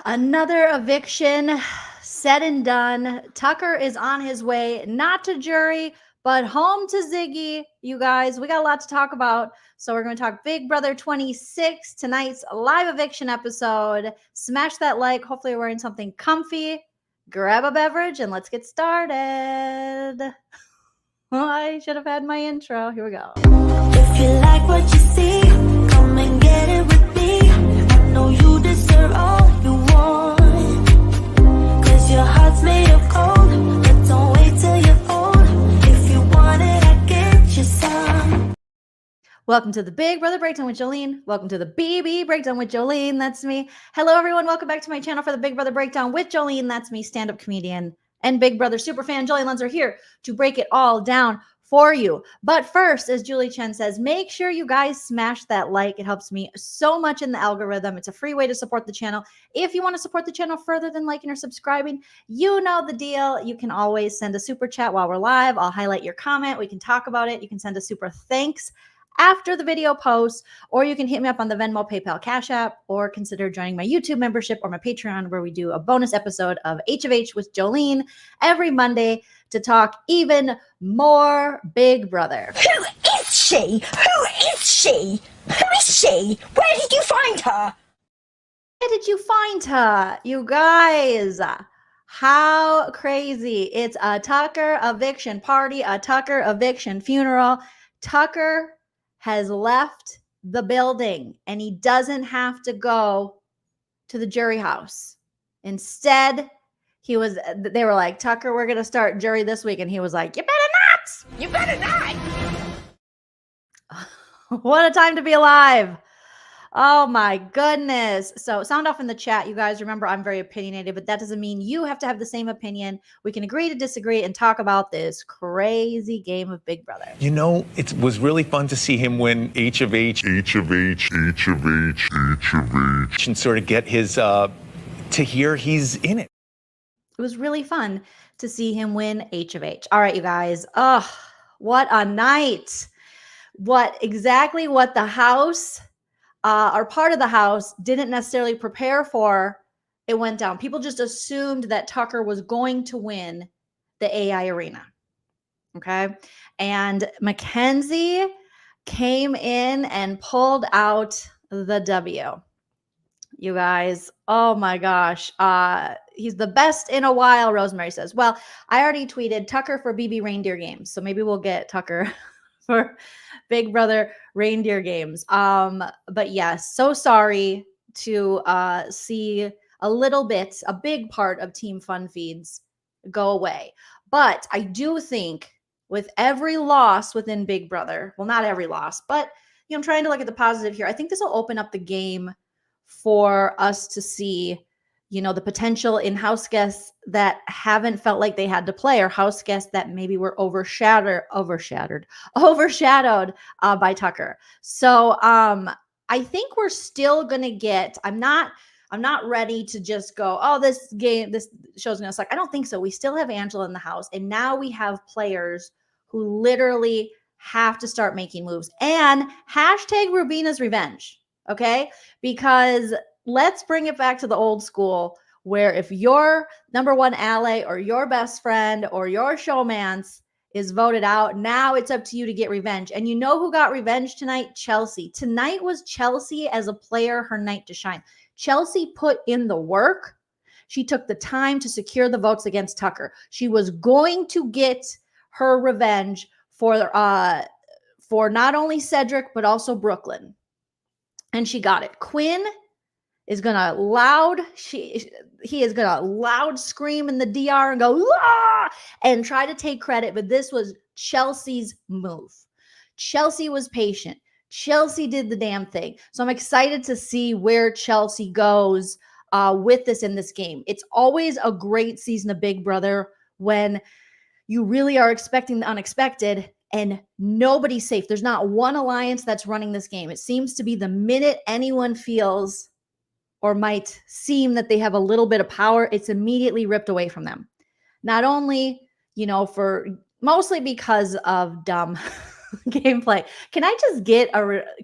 Another eviction said and done. Tucker is on his way, not to jury, but home to Ziggy. You guys, we got a lot to talk about. So we're going to talk Big Brother 26, tonight's live eviction episode. Smash that like. Hopefully you're wearing something comfy. Grab a beverage and let's get started. I should have had my intro. Here we go. If you like what you see, come and get it with me. I know you deserve all you want, 'cause your heart's made of gold. But don't wait till you're old. If you want it, I get you some. Welcome to the Big Brother Breakdown with Joleen. Welcome to the BB Breakdown with Joleen. That's me. Hello, everyone. Welcome back to my channel for the Big Brother Breakdown with Joleen. That's me, stand-up comedian and Big Brother superfan Joleen Lunzer here to break it all down for you. But first, as Julie Chen says, make sure you guys smash that like. It helps me so much in the algorithm. It's a free way to support the channel. If you want to support the channel further than liking or subscribing, you know the deal. You can always send a super chat while we're live. I'll highlight your comment. We can talk about it. You can send a super thanks after the video post, or you can hit me up on the Venmo, PayPal, Cash App, or consider joining my YouTube membership or my Patreon, where we do a bonus episode of H of H with Joleen every Monday to talk even more Big Brother. Who is she? Who is she? Who is she? Where did you find her? Where did you find her? You guys, how crazy. It's a Tucker eviction party, a Tucker eviction funeral. Tucker has left the building and he doesn't have to go to the jury house. Instead, they were like, Tucker, we're going to start jury this week. And he was like, you better not. You better not. What a time to be alive. Oh my goodness. So sound off in the chat. You guys remember I'm very opinionated, but that doesn't mean you have to have the same opinion. We can agree to disagree and talk about this crazy game of Big Brother. You know, it was really fun to see him win H of H, and sort of get his, to hear he's in it. It was really fun to see him win H of H. All right, you guys. Oh, what a night. What the house, or part of the house, didn't necessarily prepare for, it went down. People just assumed that Tucker was going to win the AI arena. Okay. And Mackenzie came in and pulled out the W. You guys, oh my gosh. He's the best in a while, Rosemary says. Well, I already tweeted Tucker for BB Reindeer Games. So maybe we'll get Tucker for Big Brother Reindeer Games. But yes, so sorry to see a big part of Team Fun Feeds go away. But I do think with every loss within Big Brother, well, not every loss, but I'm trying to look at the positive here. I think this will open up the game for us to see, the potential in house guests that haven't felt like they had to play, or house guests that maybe were overshadowed by Tucker. So I think we're still gonna get. I'm not ready to just go, oh, this show's gonna suck. I don't think so. We still have Angela in the house, and now we have players who literally have to start making moves. And hashtag Rubina's revenge. Okay, because let's bring it back to the old school, where if your number one ally or your best friend or your showmance is voted out, now it's up to you to get revenge. And you know who got revenge tonight? Chelsea. Tonight was Chelsea as a player, her night to shine. Chelsea put in the work. She took the time to secure the votes against Tucker. She was going to get her revenge for not only Cedric, but also Brooklyn. And she got it. Quinn is gonna he is gonna loud scream in the DR and go ah! And try to take credit, but this was Chelsea's move. Chelsea was patient. Chelsea did the damn thing. So I'm excited to see where Chelsea goes with this in this game. It's always a great season of Big Brother when you really are expecting the unexpected and nobody's safe. There's not one alliance that's running this game. It seems to be the minute anyone feels or might seem that they have a little bit of power, it's immediately ripped away from them. Not only, for mostly because of dumb gameplay. Can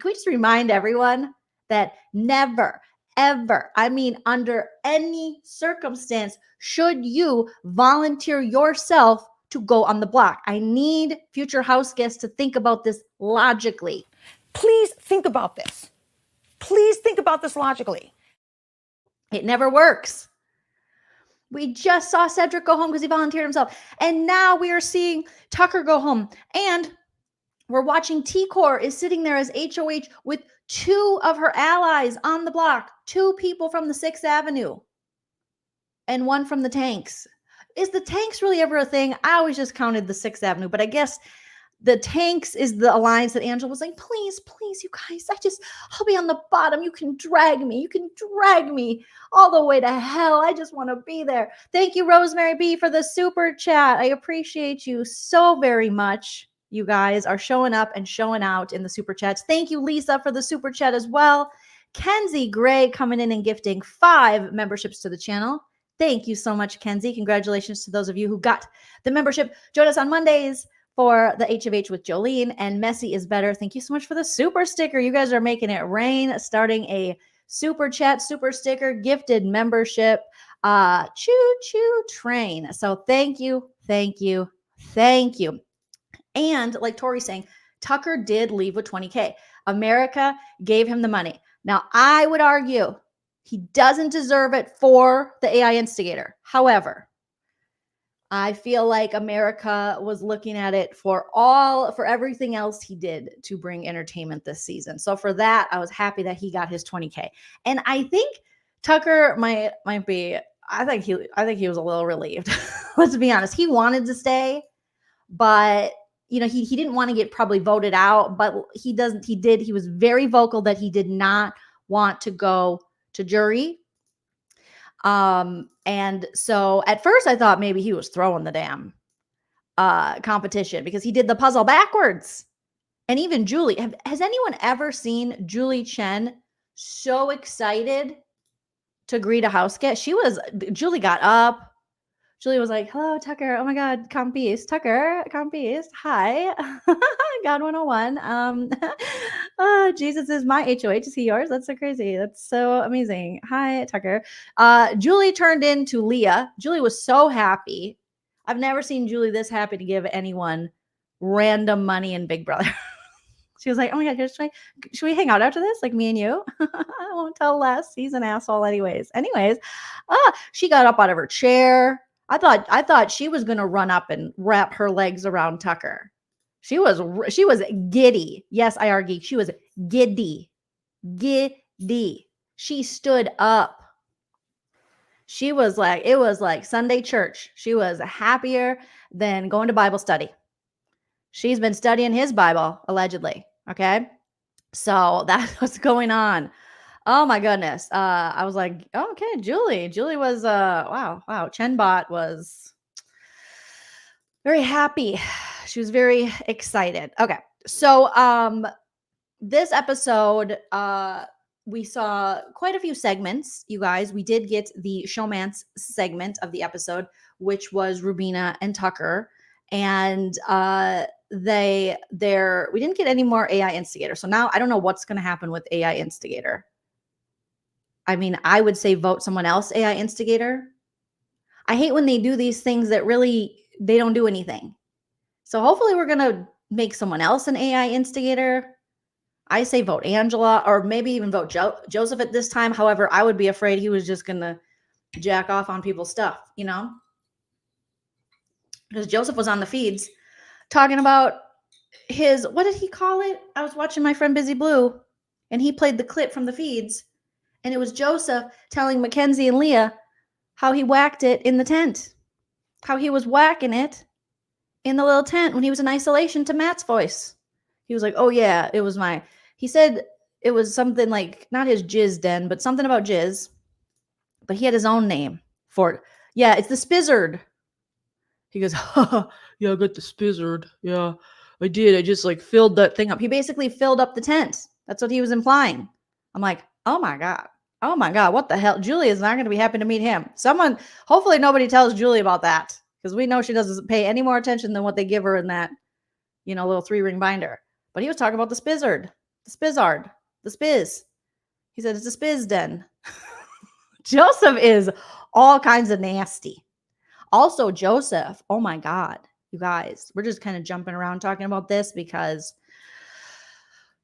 we just remind everyone that never, ever, I mean, under any circumstance, should you volunteer yourself to go on the block. I need future house guests to think about this logically. Please think about this. Please think about this logically. It never works. We just saw Cedric go home because he volunteered himself. And now we are seeing Tucker go home. And we're watching T-Core is sitting there as HOH with 2 of her allies on the block. 2 people from the 6th Avenue. And 1 from the Tanks. Is the Tanks really ever a thing? I always just counted the 6th Avenue. But I guess the Tanks is the alliance that Angela was like, please, please, you guys, I'll be on the bottom. You can drag me all the way to hell. I just want to be there. Thank you, Rosemary B, for the super chat. I appreciate you so very much. You guys are showing up and showing out in the super chats. Thank you, Lisa, for the super chat as well. Kenzie Gray coming in and gifting 5 memberships to the channel. Thank you so much, Kenzie. Congratulations to those of you who got the membership. Join us on Mondays for the H of H with Jolene, and Messy is Better. Thank you so much for the super sticker. You guys are making it rain, starting a super chat, super sticker, gifted membership, choo choo train. So thank you, thank you, thank you. And like Tori's saying, Tucker did leave with 20K. America gave him the money. Now, I would argue he doesn't deserve it for the AI instigator. However, I feel like America was looking at it for everything else he did to bring entertainment this season. So for that, I was happy that he got his 20K. And I think Tucker might be, I think he was a little relieved. Let's be honest. He wanted to stay, but you know, he didn't want to get probably voted out, but he was very vocal that he did not want to go to jury. And so at first I thought maybe he was throwing the damn competition because he did the puzzle backwards. And even Julie, has anyone ever seen Julie Chen so excited to greet a house guest? Julie got up. Julie was like, hello, Tucker. Oh my God, Compis. Tucker, Compis. Hi. God 101. Jesus is my HOH. Is he yours? That's so crazy. That's so amazing. Hi, Tucker. Julie turned into Leah. Julie was so happy. I've never seen Julie this happy to give anyone random money in Big Brother. She was like, oh my God, should we hang out after this? Like me and you? I won't tell Les. He's an asshole anyways. She got up out of her chair. I thought she was going to run up and wrap her legs around Tucker. She was giddy. Yes, IR Geek. She was giddy. She stood up. She was like, it was like Sunday church. She was happier than going to Bible study. She's been studying his Bible, allegedly. Okay. So that's what's going on. Oh my goodness. I was like, oh, okay, Julie was, wow. Chenbot was very happy. She was very excited. Okay. So, this episode, we saw quite a few segments, you guys. We did get the showmance segment of the episode, which was Rubina and Tucker. And, we didn't get any more AI instigator. So now I don't know what's going to happen with AI instigator. I mean, I would say vote someone else AI instigator. I hate when they do these things that really, they don't do anything. So hopefully we're going to make someone else an AI instigator. I say vote Angela or maybe even vote Joseph at this time. However, I would be afraid he was just going to jack off on people's stuff, you know? Because Joseph was on the feeds talking about what did he call it? I was watching my friend Busy Blue and he played the clip from the feeds. And it was Joseph telling Mackenzie and Leah how he whacked it in the tent. How he was whacking it in the little tent when he was in isolation to Matt's voice. He was like, oh yeah, he said it was something like, not his jizz den, but something about jizz. But he had his own name for it. Yeah, it's the spizzard. He goes, yeah, I got the spizzard. Yeah, I did. I just like filled that thing up. He basically filled up the tent. That's what he was implying. I'm like, oh my God, what the hell? Julie is not going to be happy to meet him. Hopefully nobody tells Julie about that because we know she doesn't pay any more attention than what they give her in that, little 3-ring binder. But he was talking about the spizzard, the spizzard, the spiz. He said, it's a spiz den. Joseph is all kinds of nasty. Also, Joseph, oh my God, you guys, we're just kind of jumping around talking about this because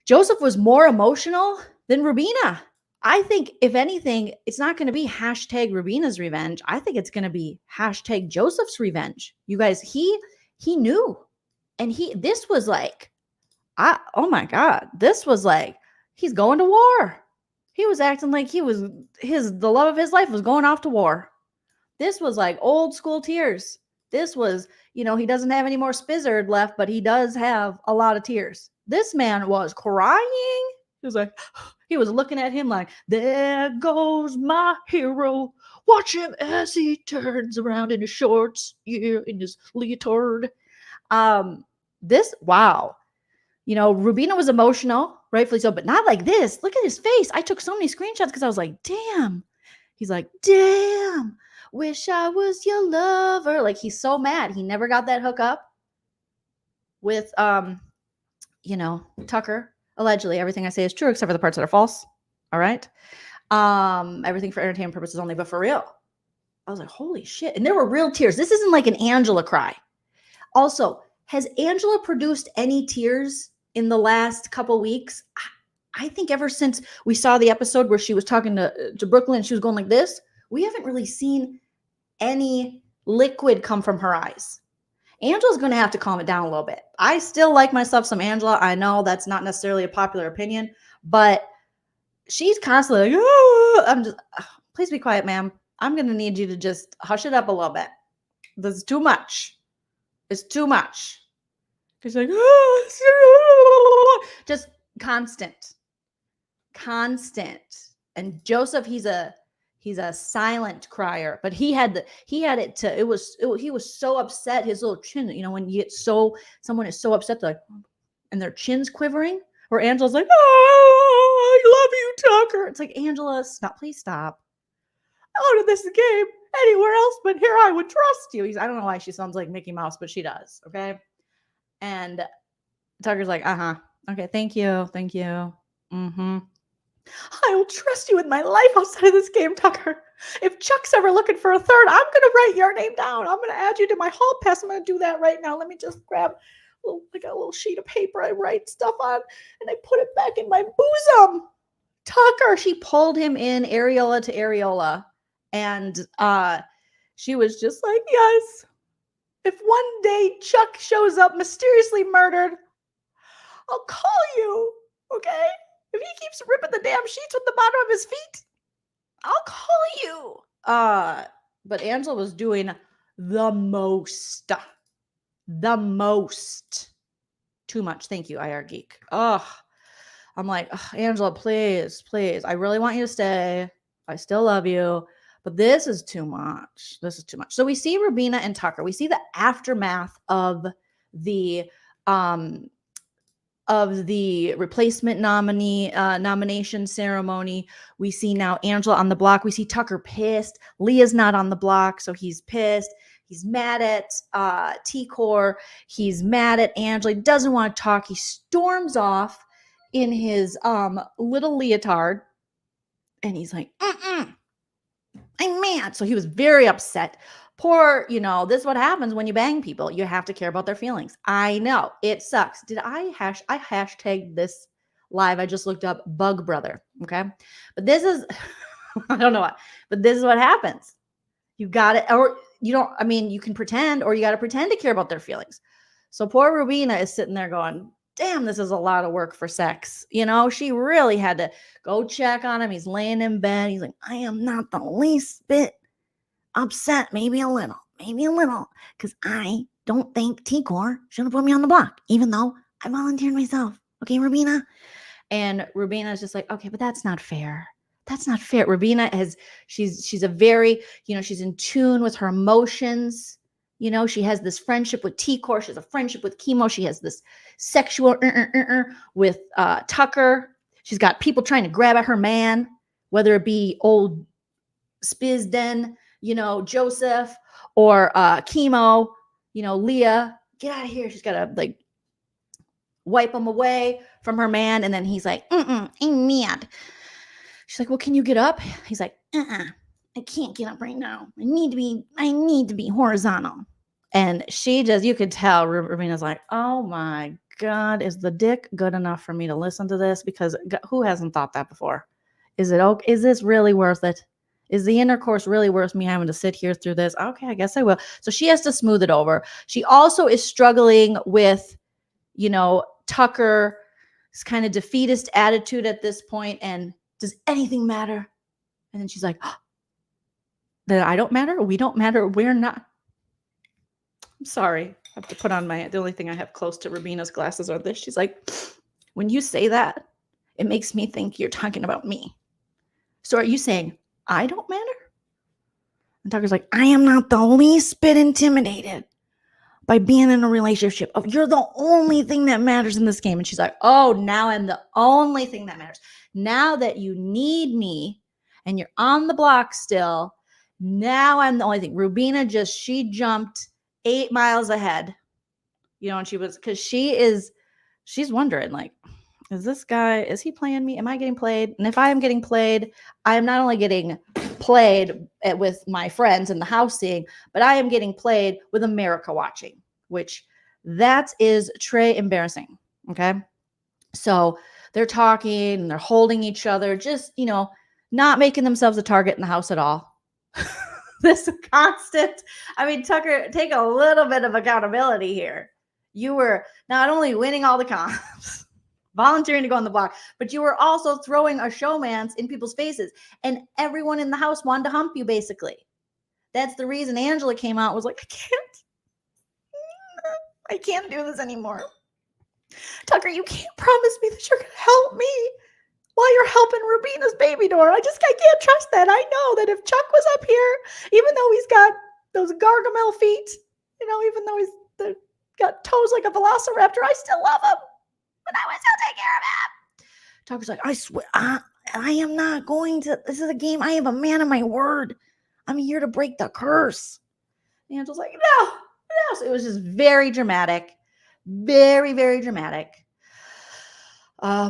Joseph was more emotional than Rubina. I think, if anything, it's not going to be hashtag Rubina's revenge. I think it's going to be hashtag Joseph's revenge. You guys, he knew. And this was like, oh my God, this was like, he's going to war. He was acting like the love of his life was going off to war. This was like old school tears. This was, he doesn't have any more spizzard left, but he does have a lot of tears. This man was crying. He was like, he was looking at him like, there goes my hero. Watch him as he turns around in his shorts, in his leotard. Wow. Rubina was emotional, rightfully so, but not like this. Look at his face. I took so many screenshots because I was like, damn. He's like, damn, wish I was your lover. Like, he's so mad. He never got that hookup with, Tucker. Allegedly, everything I say is true except for the parts that are false. All right. Everything for entertainment purposes only, but for real. I was like, holy shit. And there were real tears. This isn't like an Angela cry. Also, has Angela produced any tears in the last couple weeks? I think ever since we saw the episode where she was talking to Brooklyn and she was going like this, we haven't really seen any liquid come from her eyes. Angela's going to have to calm it down a little bit. I still like myself some Angela. I know that's not necessarily a popular opinion, but she's constantly like, oh, please be quiet, ma'am. I'm going to need you to just hush it up a little bit. This is too much. It's too much. She's like, just constant. And Joseph, he's a silent crier, but he was so upset. His little chin, when you get someone is so upset, like, and their chin's quivering, or Angela's like, oh, I love you, Tucker. It's like, Angela, stop, please stop. Out of this game anywhere else but here, I would trust you. I don't know why she sounds like Mickey Mouse, but she does. Okay. And Tucker's like, okay, thank you. Mm-hmm. I will trust you with my life outside of this game, Tucker. If Chuck's ever looking for a third, I'm going to write your name down. I'm going to add you to my hall pass. I'm going to do that right now. Let me just grab a little sheet of paper I write stuff on, and I put it back in my bosom. Tucker, she pulled him in areola to areola. And she was just like, yes, if one day Chuck shows up mysteriously murdered, I'll call you, okay? If he keeps ripping the damn sheets with the bottom of his feet, I'll call you. But Angela was doing the most. Too much. Thank you, IR Geek. I'm like, Angela, please. I really want you to stay. I still love you. But this is too much. So we see Rubina and Tucker. We see the aftermath of the replacement nomination ceremony. We see now Angela on the block. We see Tucker pissed. Leah's not on the block, so he's pissed. He's mad at T-Core. He's mad at Angela. He doesn't want to talk. He storms off in his little leotard, and he's like, I'm mad. So he was very upset. Poor, this is what happens when you bang people. You have to care about their feelings. I know. It sucks. I hashtagged this live. I just looked up Bug Brother. Okay. But this is, I don't know what, but this is what happens. You got it. Or you can pretend, or you got to pretend to care about their feelings. So poor Rubina is sitting there going, damn, this is a lot of work for sex. She really had to go check on him. He's laying in bed. He's like, I am not the least bit upset. Maybe a little, because I don't think T-Core should have put me on the block, even though I volunteered myself. Okay, Rubina? And Rubina is just like, okay, but that's not fair. Rubina she's a very, she's in tune with her emotions. She has this friendship with T-Core. She has a friendship with Chemo. She has this sexual with Tucker. She's got people trying to grab at her man, whether it be old Spizden, Joseph, or Chemo, Leah. Get out of here. She's got to wipe him away from her man. And then he's like, I'm mad. She's like, well, can you get up? He's like, I can't get up right now. I need to be horizontal. And she just, you could tell Rubina's like, oh my God, is the dick good enough for me to listen to this? Because who hasn't thought that before? Is it okay? Is this really worth it? Is the intercourse really worth me having to sit here through this? Okay, I guess I will. So she has to smooth it over. She also is struggling with, Tucker's kind of defeatist attitude at this point. And does anything matter? And then she's like, oh, that I don't matter? We don't matter. We're not. I'm sorry. I have to put on the only thing I have close to Rubina's glasses are this. She's like, when you say that, it makes me think you're talking about me. So are you saying I don't matter? And Tucker's like, I am not the least bit intimidated by being in a relationship. You're the only thing that matters in this game. And she's like, oh, now I'm the only thing that matters. Now that you need me and you're on the block still, now I'm the only thing. Rubina she jumped 8 miles ahead, and because she's wondering, like, is he playing me? Am I getting played? And if I am getting played, I am not only getting played with my friends in the house seeing, but I am getting played with America watching, which that is très embarrassing. Okay. So they're talking and they're holding each other, just, not making themselves a target in the house at all. This constant, Tucker, take a little bit of accountability here. You were not only winning all the comps, volunteering to go on the block, but you were also throwing a showmance in people's faces. And everyone in the house wanted to hump you, basically. That's the reason Angela came out and was like, I can't do this anymore. Tucker, you can't promise me that you're going to help me while you're helping Rubina's baby door. I can't trust that. I know that if Chuck was up here, even though he's got those Gargamel feet, even though he's got toes like a velociraptor, I still love him. But I would still take care of him. Tucker's like, I swear, I am not going to. This is a game. I am a man of my word. I'm here to break the curse. And Angela's like, no. So it was just very dramatic. Very, very dramatic.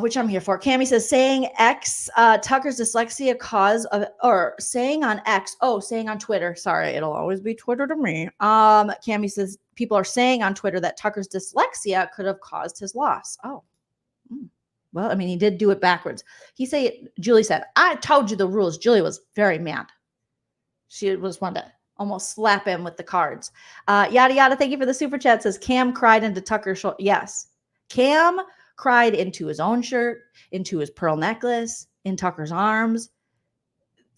Which I'm here for. Cammie says, saying X, Tucker's dyslexia cause of, or saying on X, saying on Twitter. Sorry, it'll always be Twitter to me. Cammie says, people are saying on Twitter that Tucker's dyslexia could have caused his loss. Oh. Well, he did do it backwards. Julie said, I told you the rules. Julie was very mad. She was one to almost slap him with the cards. Yada, yada. Thank you for the super chat. Says Cam cried into Tucker's shoulder. Yes. Cam cried into his own shirt, into his pearl necklace, in Tucker's arms.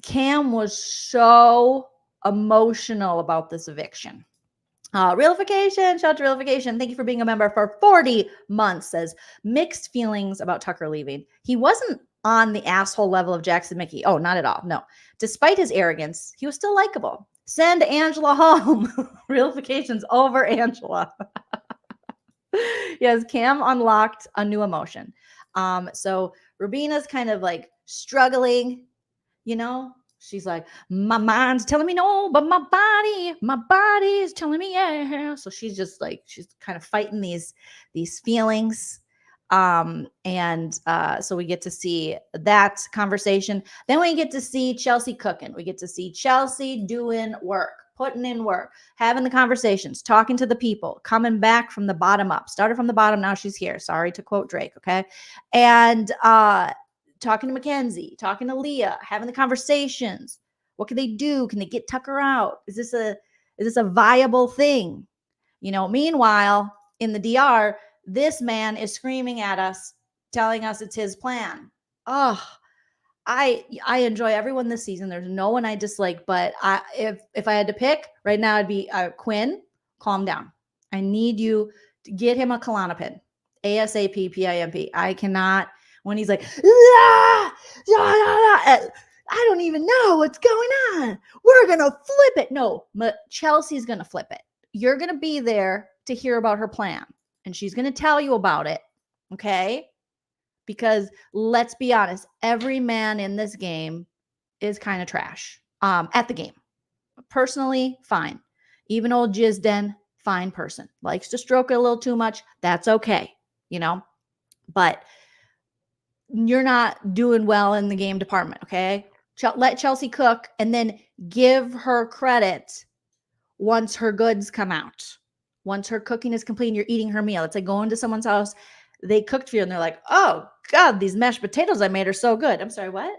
Cam was so emotional about this eviction. Realification, shout out to Realification. Thank you for being a member for 40 months. Says mixed feelings about Tucker leaving. He wasn't on the asshole level of Jackson Mickey. Oh, not at all. No. Despite his arrogance, he was still likable. Send Angela home. Realification's over Angela. Yes, Cam unlocked a new emotion. So Rubina's kind of like struggling, She's like, my mind's telling me no, but my body is telling me yeah. So she's just like, she's kind of fighting these feelings. So we get to see that conversation. Then we get to see Chelsea cooking. We get to see Chelsea doing work, putting in work, having the conversations, talking to the people, coming back from the bottom up. Started from the bottom, now she's here. Sorry to quote Drake, okay? And talking to Mackenzie, talking to Leah, having the conversations. What can they do? Can they get Tucker out? Is this a viable thing? Meanwhile, in the DR, this man is screaming at us, telling us it's his plan. Oh, I enjoy everyone this season. There's no one I dislike, but if I had to pick right now, it'd be Quinn. Calm down. I need you to get him a Klonopin. ASAP, PIMP. I cannot. When he's like, I don't even know what's going on. We're going to flip it. No, Chelsea's going to flip it. You're going to be there to hear about her plan. And she's going to tell you about it. Okay? Because let's be honest, every man in this game is kind of trash at the game. Personally, fine. Even old Jizden, fine person. Likes to stroke it a little too much. That's okay. But you're not doing well in the game department, okay? let Chelsea cook and then give her credit once her goods come out. Once her cooking is complete and you're eating her meal. It's like going to someone's house, they cooked for you and they're like, oh God, these mashed potatoes I made are so good. I'm sorry, what?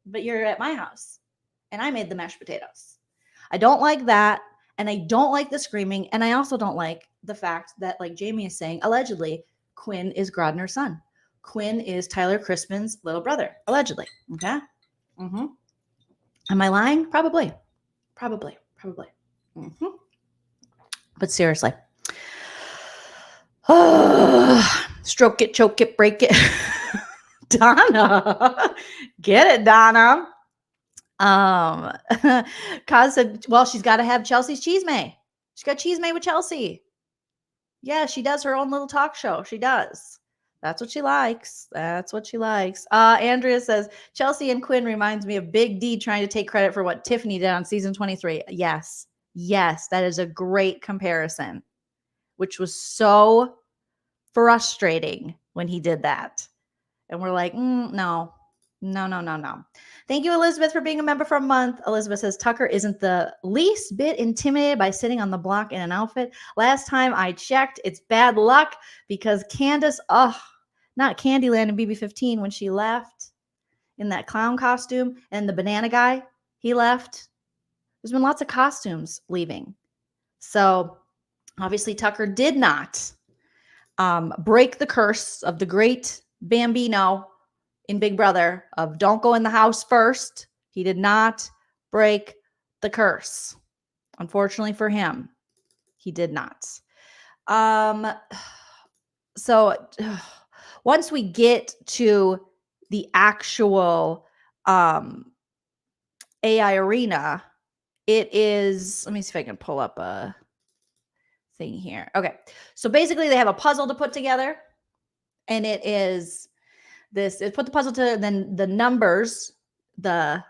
But you're at my house and I made the mashed potatoes. I don't like that. And I don't like the screaming. And I also don't like the fact that, like Jamie is saying, allegedly, Quinn is Grodner's son. Quinn is Tyler Crispin's little brother, allegedly. Okay. Mm-hmm. Am I lying? Probably. Mm-hmm. But seriously. Stroke it, choke it, break it. Donna. Get it, Donna. Kaz said, well, she's got to have Chelsea's cheese may. She's got cheese may with Chelsea. Yeah, she does her own little talk show. She does. That's what she likes. Andrea says, Chelsea and Quinn reminds me of Big D trying to take credit for what Tiffany did on season 23. Yes, that is a great comparison, which was so frustrating when he did that. And we're like, no. Thank you, Elizabeth, for being a member for a month. Elizabeth says, Tucker isn't the least bit intimidated by sitting on the block in an outfit. Last time I checked, it's bad luck because Candace, not Candyland and BB15 when she left in that clown costume and the banana guy, he left. There's been lots of costumes leaving. So obviously Tucker did not break the curse of the great Bambino in Big Brother of don't go in the house first. He did not break the curse. Unfortunately for him, he did not. So once we get to the actual AI arena, it is, let me see if I can pull up a thing here. Okay. So basically they have a puzzle to put together and it is this, it put the puzzle to, then the numbers, the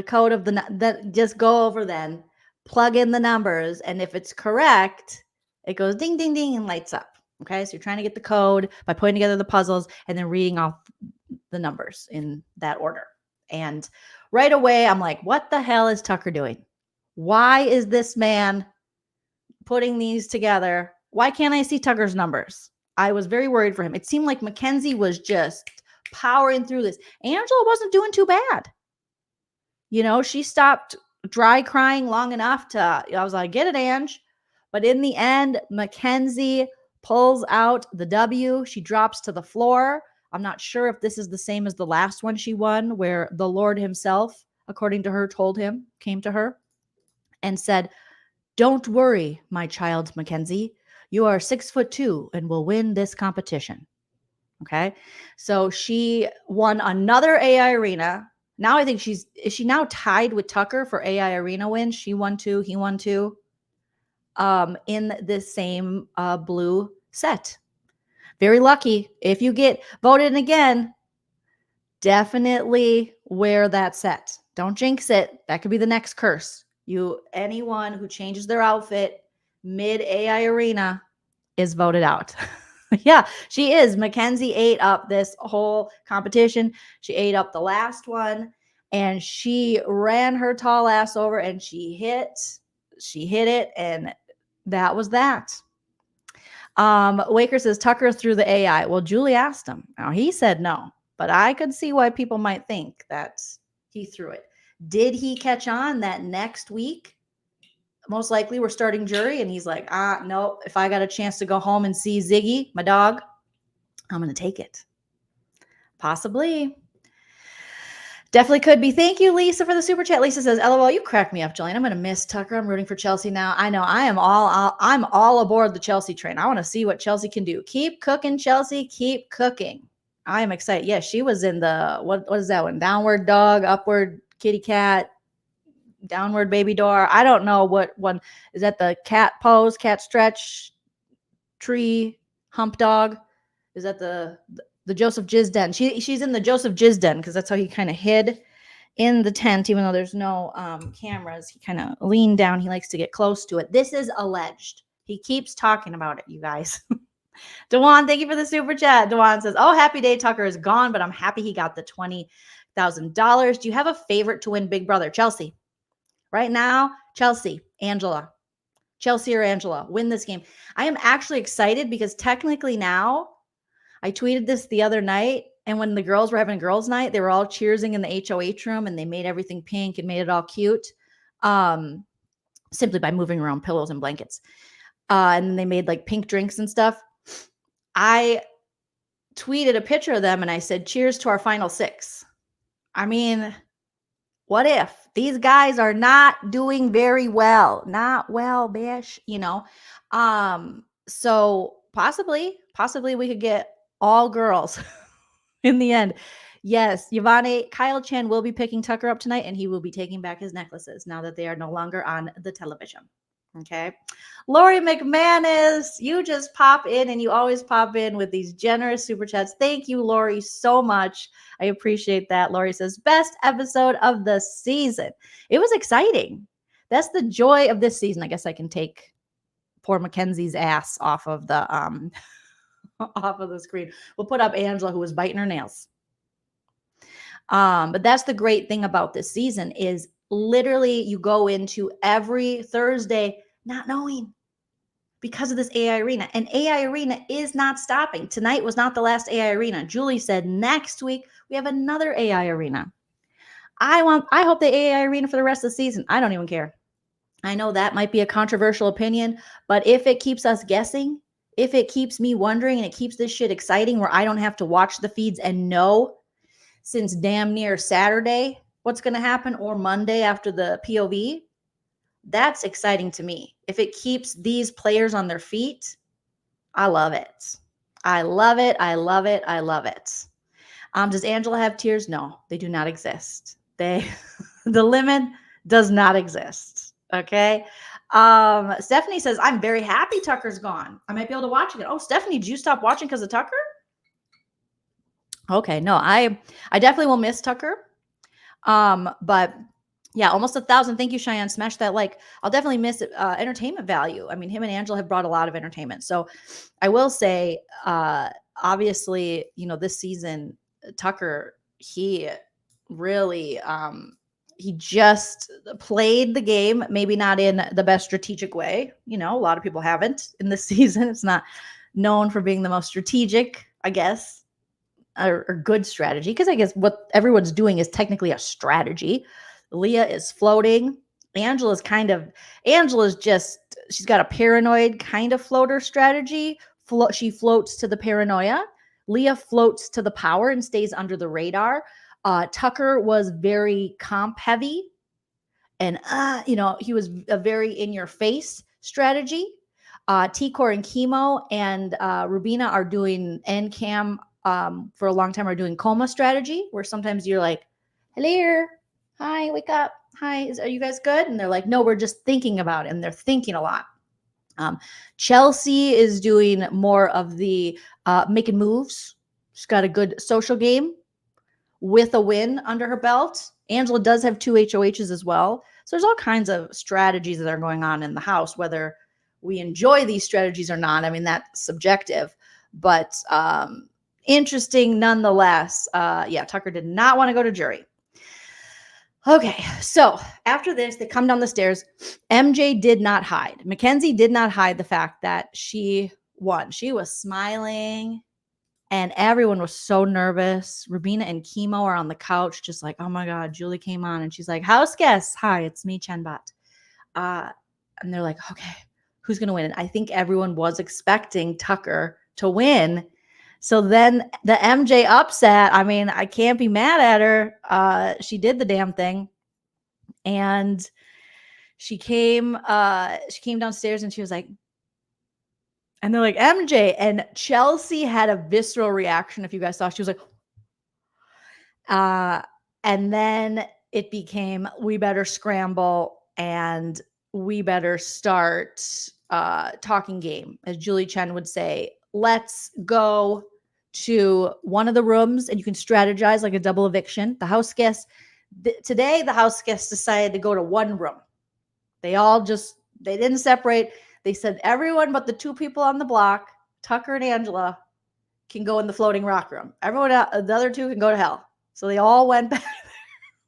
code of that just go over, then plug in the numbers. And if it's correct, it goes ding, ding, ding and lights up. Okay. So you're trying to get the code by putting together the puzzles and then reading off the numbers in that order. And right away, I'm like, what the hell is Tucker doing? Why is this man putting these together? Why can't I see Tucker's numbers? I was very worried for him. It seemed like Mackenzie was just powering through this. Angela wasn't doing too bad. You know, she stopped dry crying long enough to, I was like, get it, Ange. But in the end, Mackenzie pulls out the W. She drops to the floor. I'm not sure if this is the same as the last one she won, where the Lord himself, according to her, came to her and said, don't worry, my child, Mackenzie. You are 6'2" and will win this competition. Okay. So she won another AI arena. Now I think is she now tied with Tucker for AI arena wins? She won 2, he won 2. In this same blue set. Very lucky. If you get voted in again, definitely wear that set. Don't jinx it. That could be the next curse. Anyone who changes their outfit mid AI arena is voted out. Yeah, she is. Mackenzie ate up this whole competition. She ate up the last one and she ran her tall ass over and she hit it. And that was that. Waker says Tucker threw the AI. Well, Julie asked him. Now he said no, but I could see why people might think that he threw it. Did he catch on that next week? Most likely we're starting jury and he's like, no, if I got a chance to go home and see Ziggy, my dog, I'm going to take it. Possibly. Definitely could be. Thank you, Lisa, for the super chat. Lisa says, LOL, you cracked me up, Jolene. I'm going to miss Tucker. I'm rooting for Chelsea now. I know. I'm all aboard the Chelsea train. I want to see what Chelsea can do. Keep cooking, Chelsea. Keep cooking. I am excited. Yeah, she was in the, what is that one? Downward dog, upward kitty cat, downward baby door. I don't know what one. Is that the cat pose, cat stretch, tree, hump dog? Is that the Joseph Jizden? She's in the Joseph Jizden because that's how he kind of hid in the tent, even though there's no cameras. He kind of leaned down. He likes to get close to it. This is alleged. He keeps talking about it, you guys. Dewan, thank you for the super chat. Dewan says, oh, happy day. Tucker is gone, but I'm happy he got the 20 $1,000. Do you have a favorite to win Big Brother? Chelsea. Right now, Chelsea, Angela. Chelsea or Angela, win this game. I am actually excited because technically now, I tweeted this the other night, and when the girls were having girls' night, they were all cheersing in the HOH room, and they made everything pink and made it all cute, simply by moving around pillows and blankets. And then they made like pink drinks and stuff. I tweeted a picture of them, and I said, "Cheers to our final 6." I mean, what if these guys are not doing very well? Not well, bish, So possibly we could get all girls in the end. Yes, Yvonne, Kyle Chan will be picking Tucker up tonight, and he will be taking back his necklaces now that they are no longer on the television. Okay. Lori McManus, you just pop in, and you always pop in with these generous super chats. Thank you, Lori, so much. I appreciate that. Lori says, best episode of the season. It was exciting. That's the joy of this season. I guess I can take poor Mackenzie's ass off of the off of the screen. We'll put up Angela, who was biting her nails. But that's the great thing about this season is literally you go into every Thursday not knowing because of this AI arena. And AI arena is not stopping. Tonight was not the last AI arena. Julie said next week we have another AI arena. I hope the AI arena for the rest of the season. I don't even care. I know that might be a controversial opinion, but if it keeps us guessing, if it keeps me wondering and it keeps this shit exciting where I don't have to watch the feeds and know since damn near Saturday what's going to happen or Monday after the POV, that's exciting to me. If it keeps these players on their feet, I love it. I love it. I love it. I love it. Does Angela have tears? No, they do not exist. The limit does not exist. Okay. Stephanie says, I'm very happy Tucker's gone. I might be able to watch it. Oh, Stephanie, did you stop watching because of Tucker? Okay. No, I definitely will miss Tucker. But yeah, almost 1,000. Thank you, Cheyenne. Smash that like. I'll definitely miss entertainment value. I mean, him and Angela have brought a lot of entertainment. So I will say, obviously, this season, Tucker, he really, he just played the game, maybe not in the best strategic way. A lot of people haven't in this season. It's not known for being the most strategic, I guess, or good strategy. Because I guess what everyone's doing is technically a strategy. Leah is floating. Angela's she's got a paranoid kind of floater strategy. She floats to the paranoia. Leah floats to the power and stays under the radar. Tucker was very comp heavy and, he was a very in your face strategy. T-Core and Chemo and Rubina are doing NCAM for a long time are doing coma strategy where sometimes you're like, hello, hi, wake up. Hi, are you guys good? And they're like, no, we're just thinking about it. And they're thinking a lot. Chelsea is doing more of the making moves. She's got a good social game with a win under her belt. Angela does have 2 HOHs as well. So there's all kinds of strategies that are going on in the house, whether we enjoy these strategies or not. I mean, that's subjective, but interesting nonetheless. Yeah, Tucker did not want to go to jury. Okay, so after this, they come down the stairs. MJ did not hide. Mackenzie did not hide the fact that she won. She was smiling, and everyone was so nervous. Rubina and Chemo are on the couch, just like, oh my God, Julie came on. And she's like, house guests, hi, it's me, Chenbot. And they're like, okay, who's going to win? And I think everyone was expecting Tucker to win. So then the MJ upset, I mean, I can't be mad at her. She did the damn thing. And she came downstairs and she was like, and they're like, MJ. And Chelsea had a visceral reaction. If you guys saw, she was like, and then it became, we better scramble and we better start talking game. As Julie Chen would say, let's go to one of the rooms and you can strategize like a double eviction. The house guests, today the house guests decided to go to one room. They didn't separate. They said everyone but the 2 people on the block, Tucker and Angela, can go in the floating rock room. Everyone else, the other 2 can go to hell. So they all went back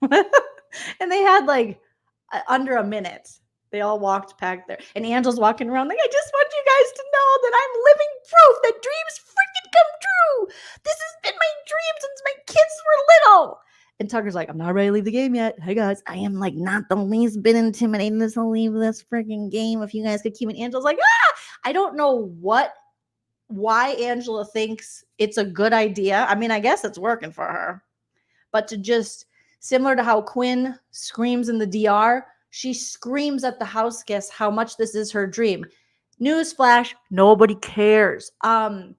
and they had like under a minute. They all walked back there. And Angela's walking around like, I just want you guys to know that I'm living proof that dreams freaking come true. This has been my dream since my kids were little. And Tucker's like, I'm not ready to leave the game yet. Hey guys, I am like not the least bit intimidated to leave this freaking game. If you guys could keep it. Angela's like, I don't know why Angela thinks it's a good idea. I mean, I guess it's working for her. But to just, similar to how Quinn screams in the DR, she screams at the house guests how much this is her dream. Newsflash, nobody cares. I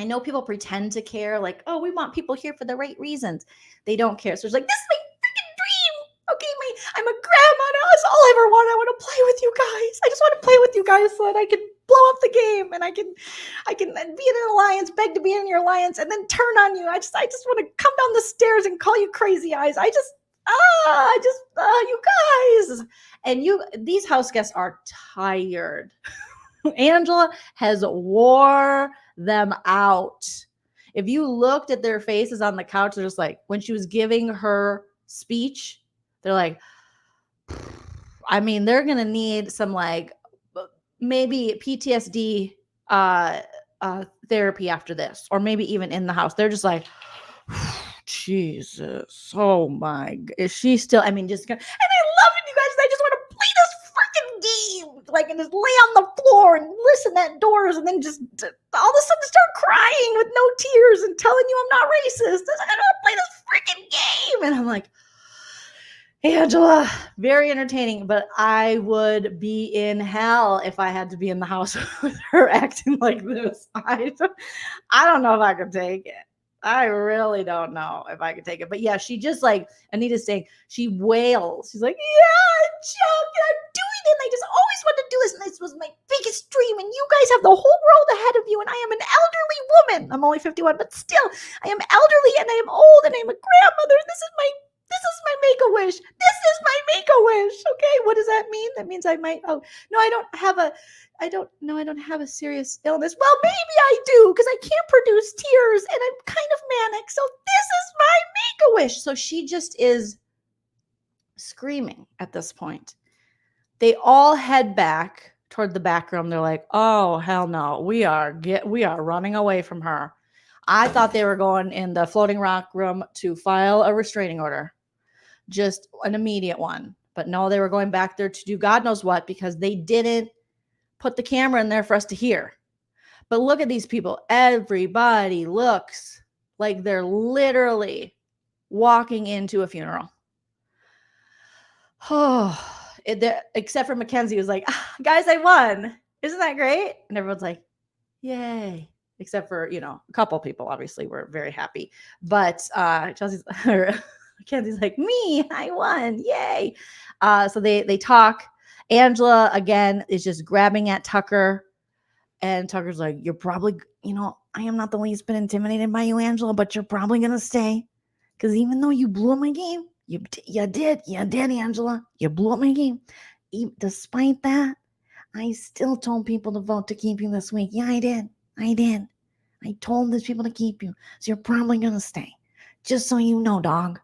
know people pretend to care, like, oh, we want people here for the right reasons. They don't care. So it's like, this is my freaking dream. Okay, I'm a grandma. That's all I ever want. I want to play with you guys. I just want to play with you guys so that I can blow up the game and I can be in an alliance, beg to be in your alliance, and then turn on you. I just want to come down the stairs and call you crazy eyes. You guys. And these house guests are tired. Angela has wore them out. If you looked at their faces on the couch, they're just like, when she was giving her speech, they're like, I mean, they're going to need some like maybe PTSD therapy after this, or maybe even in the house. They're just like, Jesus, oh my, is she still, I mean, just, and I love it, you guys. I just want to play this freaking game, like, and just lay on the floor and listen at doors, and then just all of a sudden start crying with no tears and telling you I'm not racist. I don't want to play this freaking game. And I'm like, Angela, very entertaining, but I would be in hell if I had to be in the house with her acting like this. I don't know if I could take it. I really don't know if I could take it. But yeah, she just like, Anita's saying, she wails. She's like, yeah, Chuck, I'm doing it. I just always wanted to do this. And this was my biggest dream. And you guys have the whole world ahead of you. And I am an elderly woman. I'm only 51, but still, I am elderly and I am old and I'm a grandmother. This is my make-a-wish. This is my make-a-wish. Okay, what does that mean? That means I might, I don't have a serious illness. Well, maybe I do, because I can't produce tears and I'm kind of manic. So this is my make-a-wish. So she just is screaming at this point. They all head back toward the back room. They're like, oh, hell no. We are running away from her. I thought they were going in the floating rock room to file a restraining order. Just an immediate one. But no, they were going back there to do God knows what, because they didn't put the camera in there for us to hear. But look at these people. Everybody looks like they're literally walking into a funeral. Oh, except for Mackenzie, was like, guys, I won. Isn't that great? And everyone's like, yay. Except for, a couple people obviously were very happy. But Mackenzie's like, me, I won. Yay. So they talk. Angela, again, is just grabbing at Tucker. And Tucker's like, you're probably, I am not the least bit intimidated by you, Angela, but you're probably going to stay. Because even though you blew up my game, you did, Angela. You blew up my game. Despite that, I still told people to vote to keep you this week. Yeah, I did. I told these people to keep you. So you're probably going to stay. Just so you know, dog.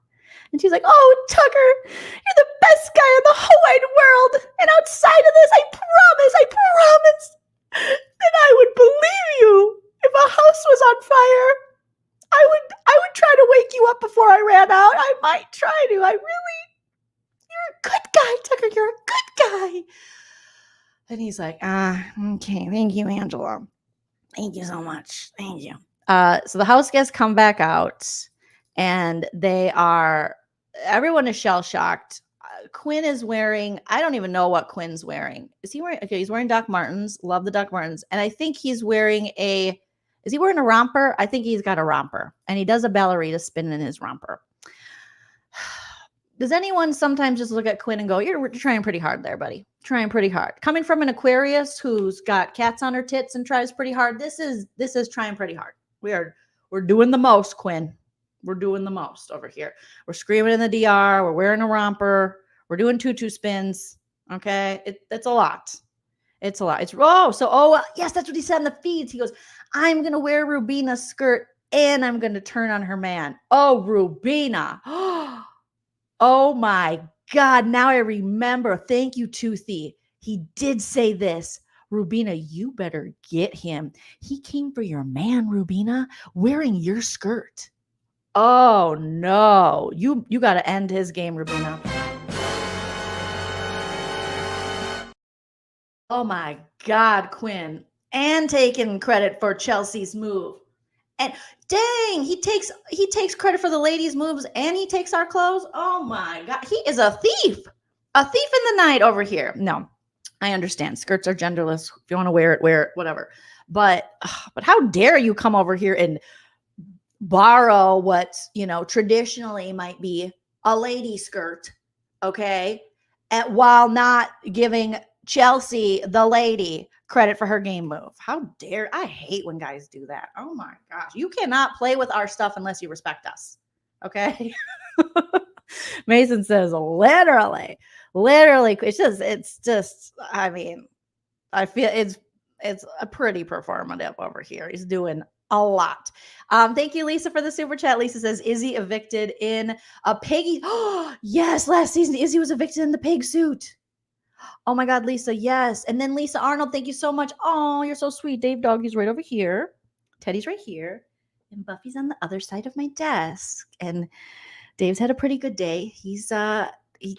And she's like, oh, Tucker, you're the best guy in the whole wide world. And outside of this, I promise that I would believe you. If a house was on fire, I would try to wake you up before I ran out. I might try to. You're a good guy, Tucker. You're a good guy. And he's like, okay, thank you, Angela. Thank you so much. Thank you. So the house guests come back out and everyone is shell-shocked. Quinn is wearing, I don't even know what Quinn's wearing. Is he wearing, okay, he's wearing Doc Martens. Love the Doc Martens. And I think he's wearing is he wearing a romper? I think he's got a romper. And he does a ballerina spin in his romper. Does anyone sometimes just look at Quinn and go, you're trying pretty hard there, buddy. Trying pretty hard. Coming from an Aquarius who's got cats on her tits and tries pretty hard. This is trying pretty hard. We're doing the most, Quinn. We're doing the most over here. We're screaming in the DR. We're wearing a romper. We're doing tutu spins. Okay. It's a lot. It's a lot. Yes, that's what he said in the feeds. He goes, I'm going to wear Rubina's skirt and I'm going to turn on her man. Oh, Rubina. Oh my God. Now I remember. Thank you, Toothy. He did say this. Rubina, you better get him. He came for your man, Rubina, wearing your skirt. Oh no. You got to end his game, Rubina. Oh my God, Quinn. And taking credit for Chelsea's move. And dang, he takes credit for the ladies' moves and he takes our clothes. Oh my God. He is a thief. A thief in the night over here. No, I understand. Skirts are genderless. If you want to wear it, whatever. But how dare you come over here and borrow what, traditionally might be a lady skirt, okay? While not giving Chelsea, the lady, credit for her game move. How dare, I hate when guys do that. Oh my gosh. You cannot play with our stuff unless you respect us. Okay. Mason says, literally, it's just, I mean, I feel it's a pretty performative over here. He's doing a lot. Thank you, Lisa, for the super chat. Lisa says, Izzy evicted in a piggy. Oh, yes. Last season, Izzy was evicted in the pig suit. Oh my God, Lisa, yes. And then Lisa Arnold, thank you so much. Oh, you're so sweet. Dave Doggy's right over here. Teddy's right here. And Buffy's on the other side of my desk. And Dave's had a pretty good day. He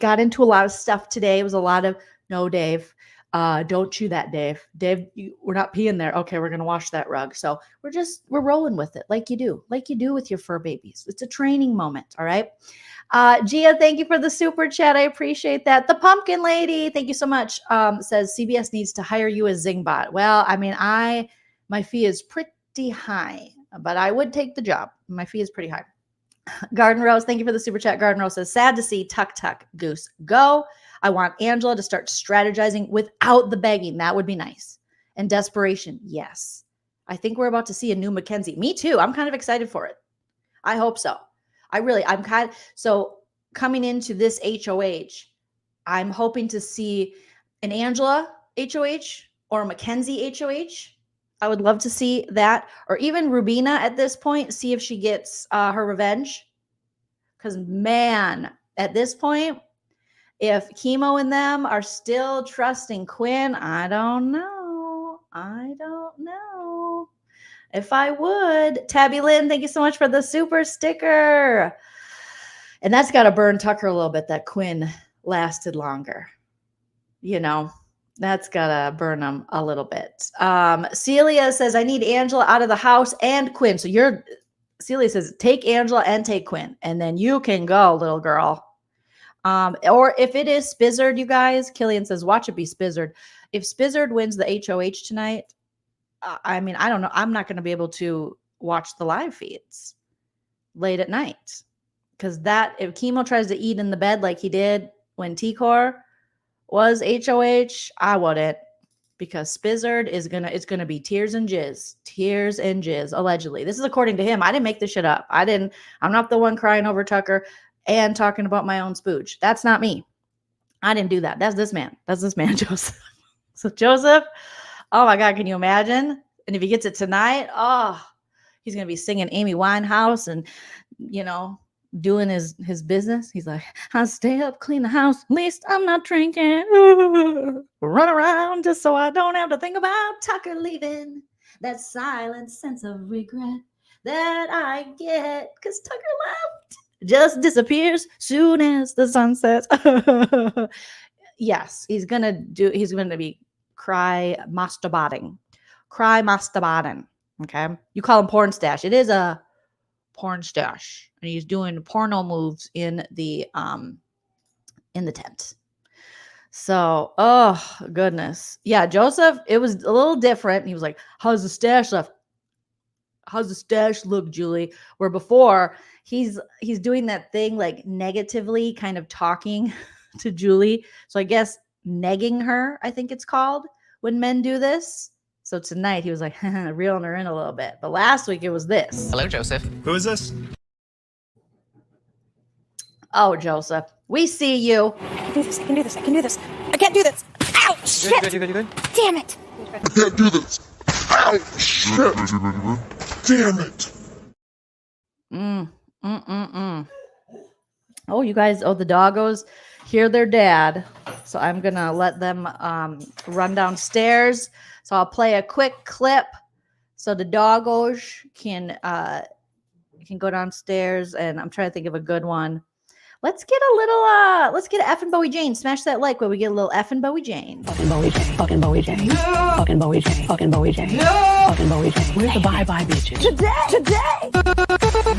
got into a lot of stuff today. It was a lot of, no, Dave, don't chew that, Dave. Dave, we're not peeing there. Okay, we're going to wash that rug. So we're rolling with it like you do with your fur babies. It's a training moment. All right. Gia, thank you for the super chat. I appreciate that. The pumpkin lady, thank you so much. Says CBS needs to hire you as Zingbot. Well, I mean, my fee is pretty high, but I would take the job. My fee is pretty high. Garden Rose, thank you for the super chat. Garden Rose says, sad to see Tuck Tuck Goose go. I want Angela to start strategizing without the begging. That would be nice. And desperation, yes. I think we're about to see a new Mackenzie. Me too. I'm kind of excited for it. I hope so. So coming into this HOH, I'm hoping to see an Angela HOH or a Mackenzie HOH. I would love to see that. Or even Rubina at this point, see if she gets her revenge. Because, man, at this point, if Chemo and them are still trusting Quinn, I don't know. If I would. Tabby Lynn, thank you so much for the super sticker. And that's got to burn Tucker a little bit that Quinn lasted longer. That's got to burn him a little bit. Celia says, I need Angela out of the house and Quinn. So Celia says, take Angela and take Quinn. And then you can go, little girl. Or if it is Spizzard, you guys, Killian says, watch it be Spizzard. If Spizzard wins the HOH tonight, I mean, I don't know. I'm not going to be able to watch the live feeds late at night. Because if Chemo tries to eat in the bed like he did when T-Core was HOH, I wouldn't. Because Spizzard it's gonna be tears and jizz, allegedly. This is according to him. I didn't make this shit up. I'm not the one crying over Tucker and talking about my own spooch. That's not me. I didn't do that. That's this man, Joseph. So Joseph, oh my God, can you imagine? And if he gets it tonight, he's gonna be singing Amy Winehouse and doing his business. He's like, I stay up, clean the house, at least I'm not drinking. Run around just so I don't have to think about Tucker leaving. That silent sense of regret that I get because Tucker left just disappears soon as the sun sets. Yes, he's gonna be cry masturbating. Okay, you call him porn stash. It is a porn stash, and he's doing porno moves in the tent. So, oh goodness, yeah, Joseph, it was a little different. He was like, "How's the stash left? How's the stash look, Julie?" Where before he's doing that thing like negatively, kind of talking to Julie. So I guess negging her, I think it's called when men do this. So tonight he was like reeling her in a little bit. But last week it was this. Hello, Joseph. Who is this? Oh, Joseph, we see you. I can do this. I can't do this. Ow, shit. You good. Damn it. I can't do this. Ow, shit. Damn it. Mm, mm, mm, mm. Oh, you guys, the doggos hear their dad. So I'm going to let them run downstairs. So I'll play a quick clip so the doggos can go downstairs, and I'm trying to think of a good one. Let's get F and Bowie Jane. Smash that like where we get a little F and Bowie Jane. Fucking Bowie Jane. Fucking Bowie Jane. No. Fucking Bowie Jane. Fucking Bowie Jane. No. Fucking Bowie Jane. Where's the bye-bye bitches? Today!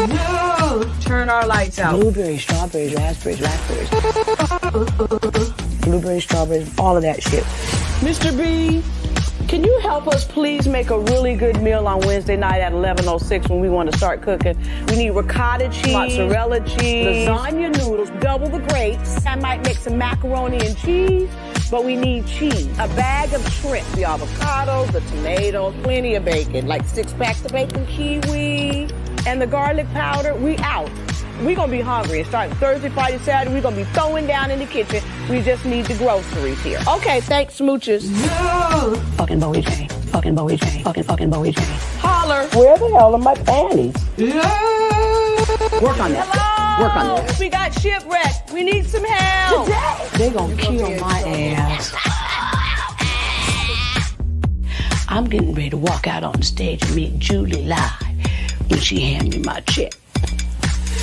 No. Turn our lights out. Blueberries, strawberries, raspberries. Blueberries, strawberries, all of that shit. Mr. B, can you help us please make a really good meal on Wednesday night at 11:06 when we want to start cooking? We need ricotta cheese, mozzarella cheese, lasagna noodles, double the grapes. I might make some macaroni and cheese, but we need cheese. A bag of shrimp, the avocados, the tomatoes, plenty of bacon, like 6 packs of bacon, kiwi, and the garlic powder. We out. We're going to be hungry. Starting Thursday, Friday, Saturday, we're going to be throwing down in the kitchen. We just need the groceries here. Okay, thanks, smooches. No. Fucking Bowie Jane. Fucking Bowie Jane. Fucking Bowie Jane. Holler. Where the hell are my panties? No. Work on that. Hello? Work on that. We got shipwrecked. We need some help. Today. They're going to kill my ass. I'm getting ready to walk out on stage and meet Julie live when she hand me my check.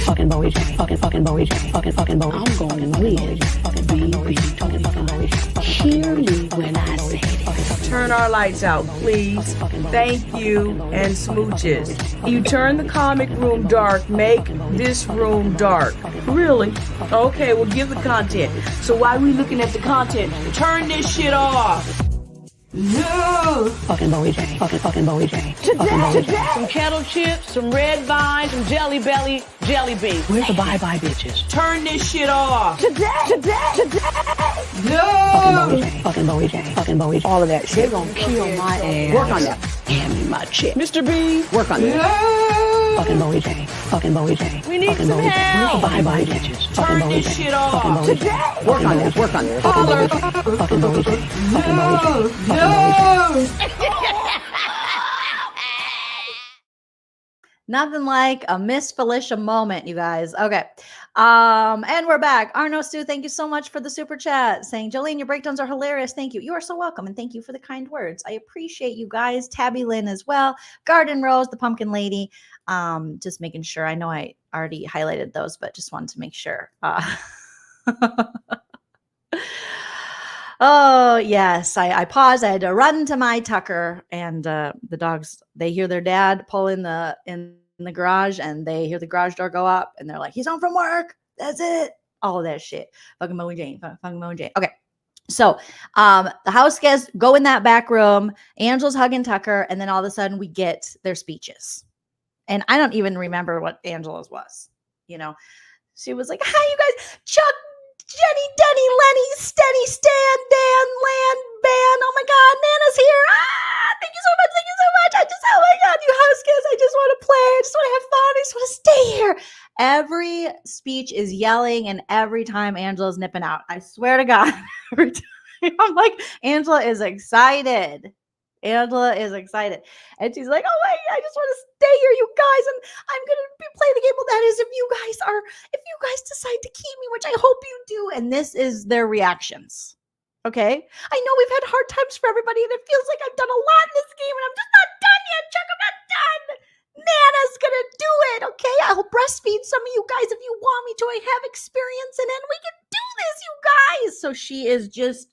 Fucking Bowie Jane. Fucking Bowie Jane. Fucking Bowie. I'm going to win. Fucking Bowie Jane. Hear me when I say it. Turn our lights out, please. Thank you, and smooches. You turn the comic room dark, make this room dark. Really? Okay, well, give the content. So while we looking at the content, turn this shit off. No! Fucking Bowie Jane. Fucking Bowie Jane. Today. Some kettle chips, some red vines, some jelly belly, jelly beans. Where's the bye-bye bitches? Turn this shit off. Today! No! Fucking Bowie Jane. Fucking Bowie Jane. All of that shit. They're gonna kill my ass. Work on that. Hand me my check. Mr. B. Work on that. No! Fucking Bowie Jane. Fucking Bowie Jane. We need some help. Where's the bye-bye bitches? Turn this shit off. Today! Work on that. Work on that. Holler. Fucking Bowie Jane. Fucking Bowie Jane. No! Nothing like a Miss Felicia moment, you guys. Okay. And we're back. Arno Stu, thank you so much for the super chat saying, Jolene, your breakdowns are hilarious. Thank you. You are so welcome. And thank you for the kind words. I appreciate you guys. Tabby Lynn as well. Garden Rose, the pumpkin lady. Just making sure. I know I already highlighted those, but just wanted to make sure. Oh, yes. I paused. I had to run to my Tucker, and the dogs, they hear their dad pull in the garage, and they hear the garage door go up, and they're like, he's home from work. That's it. All of that shit. Fucking Moe Jane. Fucking Moe Jane. Okay. So the house guests go in that back room. Angela's hugging Tucker, and then all of a sudden we get their speeches. And I don't even remember what Angela's was. You know, she was like, hi, you guys. Chuck, Jenny, Denny, Lenny, Stenny, Stan, Dan, Land, Ban. Oh my God, Nana's here. Thank you so much. Thank you so much. Oh my God, you house guests. I just want to play. I just want to have fun. I just want to stay here. Every speech is yelling, and every time Angela's nipping out. I swear to God, every time I'm like, Angela is excited. Angela is excited. And she's like, oh, I just want to stay here, you guys. And I'm going to play the game. Well, that is if you guys decide to keep me, which I hope you do. And this is their reactions. Okay. I know we've had hard times for everybody, and it feels like I've done a lot in this game, and I'm just not done yet. Chuck, I'm not done. Nana's going to do it. Okay. I'll breastfeed some of you guys if you want me to. I have experience in it. We can do this, you guys. So she is just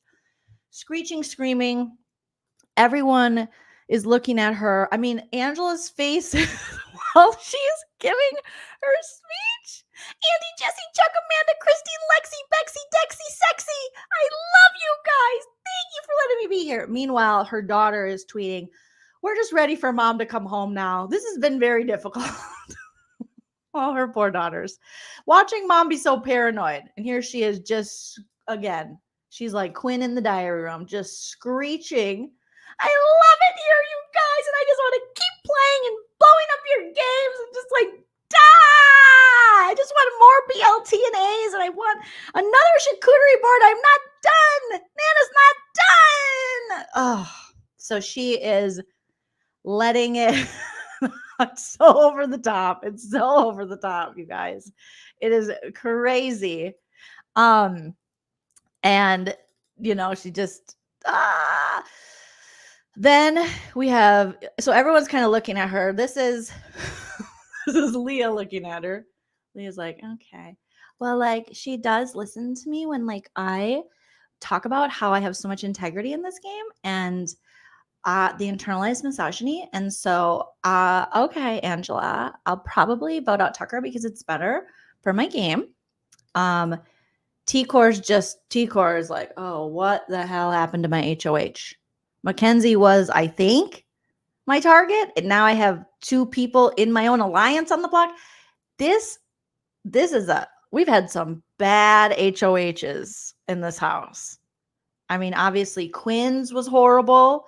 screeching, screaming. Everyone is looking at her. I mean, Angela's face while she's giving her speech. Andy, Jesse, Chuck, Amanda, Christy, Lexi, Bexy, Dexy, Sexy. I love you guys. Thank you for letting me be here. Meanwhile, her daughter is tweeting, we're just ready for mom to come home now. This has been very difficult. All her poor daughters. Watching mom be so paranoid. And here she is just, again, she's like Quinn in the diary room, just screeching. I love it here, you guys, and I just want to keep playing and blowing up your games and just like die. I just want more BLT and A's, and I want another charcuterie board. I'm not done. Nana's not done. Oh, so she is letting it It's so over the top. It's so over the top, you guys. It is crazy. And she just then we have, so everyone's kind of looking at her. This is this is Leah looking at her. Leah's like, okay, well, like, she does listen to me when, like, I talk about how I have so much integrity in this game and the internalized misogyny. And so, okay, Angela, I'll probably vote out Tucker because it's better for my game. T-Core is like, oh, what the hell happened to my HOH? Mackenzie was, I think, my target, and now I have 2 people in my own alliance on the block. This is we've had some bad HOHs in this house. I mean, obviously Quinn's was horrible.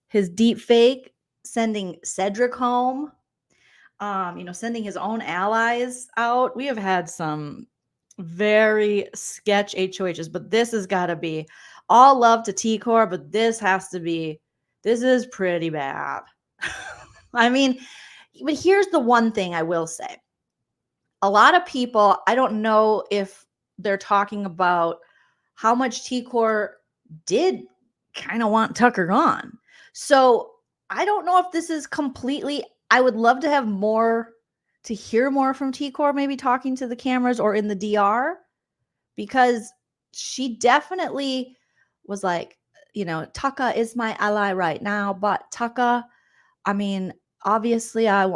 His deep fake, sending Cedric home, sending his own allies out. We have had some very sketch HOHs, but this has got to be all love to T-Core, but this is pretty bad. I mean, but here's the one thing I will say. A lot of people, I don't know if they're talking about how much T-Core did kind of want Tucker gone. So I don't know if this is completely, I would love to have to hear more from T-Core, maybe talking to the cameras or in the DR, because she definitely was like, Tucker is my ally right now, but Tucker, I mean, obviously I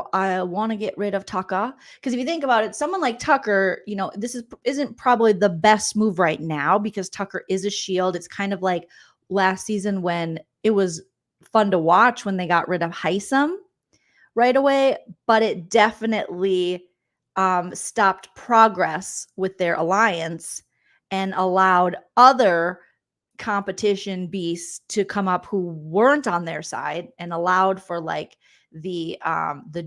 want to get rid of Tucker, because if you think about it, someone like Tucker, this isn't probably the best move right now because Tucker is a shield. It's kind of like last season when it was fun to watch when they got rid of Heisem right away, but it definitely stopped progress with their alliance and allowed other competition beasts to come up who weren't on their side, and allowed for like the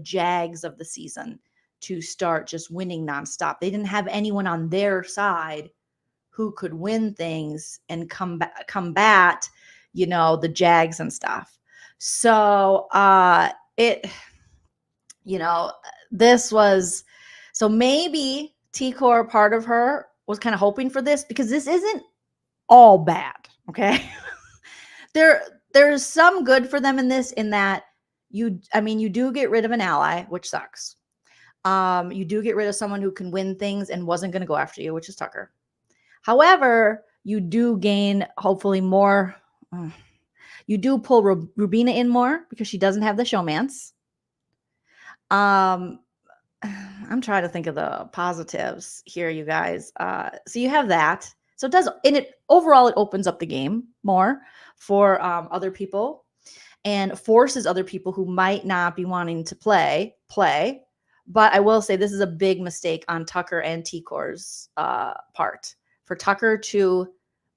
Jags of the season to start just winning nonstop. They didn't have anyone on their side who could win things and combat, the Jags and stuff. So this was, so maybe T-Core, part of her was kind of hoping for this, because this isn't all bad. Okay. There's some good for them in this, in that you do get rid of an ally, which sucks. You do get rid of someone who can win things and wasn't going to go after you, which is Tucker. However, you do gain hopefully more. You do pull Rubina in more because she doesn't have the showmance. I'm trying to think of the positives here, you guys. So you have that. So it does, and overall, it opens up the game more for other people and forces other people who might not be wanting to play. But I will say this is a big mistake on Tucker and T-Core's part. For Tucker to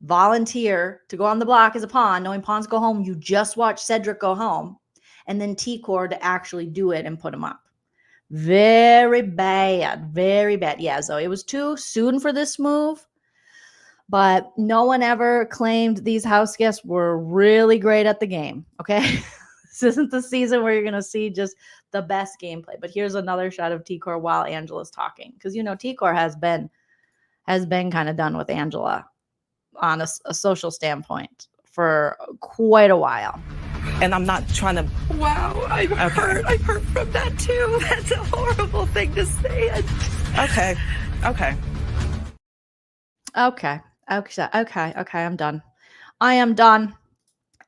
volunteer to go on the block as a pawn, knowing pawns go home, you just watch Cedric go home, and then T-Core to actually do it and put him up. Very bad. Very bad. Yeah, so it was too soon for this move. But no one ever claimed these house guests were really great at the game, okay? This isn't the season where you're going to see just the best gameplay. But here's another shot of T-Core while Angela's talking. Because, T-Core has been kind of done with Angela on a social standpoint for quite a while. And I'm not trying to. Wow, I'm hurt. I'm hurt from that too. That's a horrible thing to say. Okay. I'm done. I am done.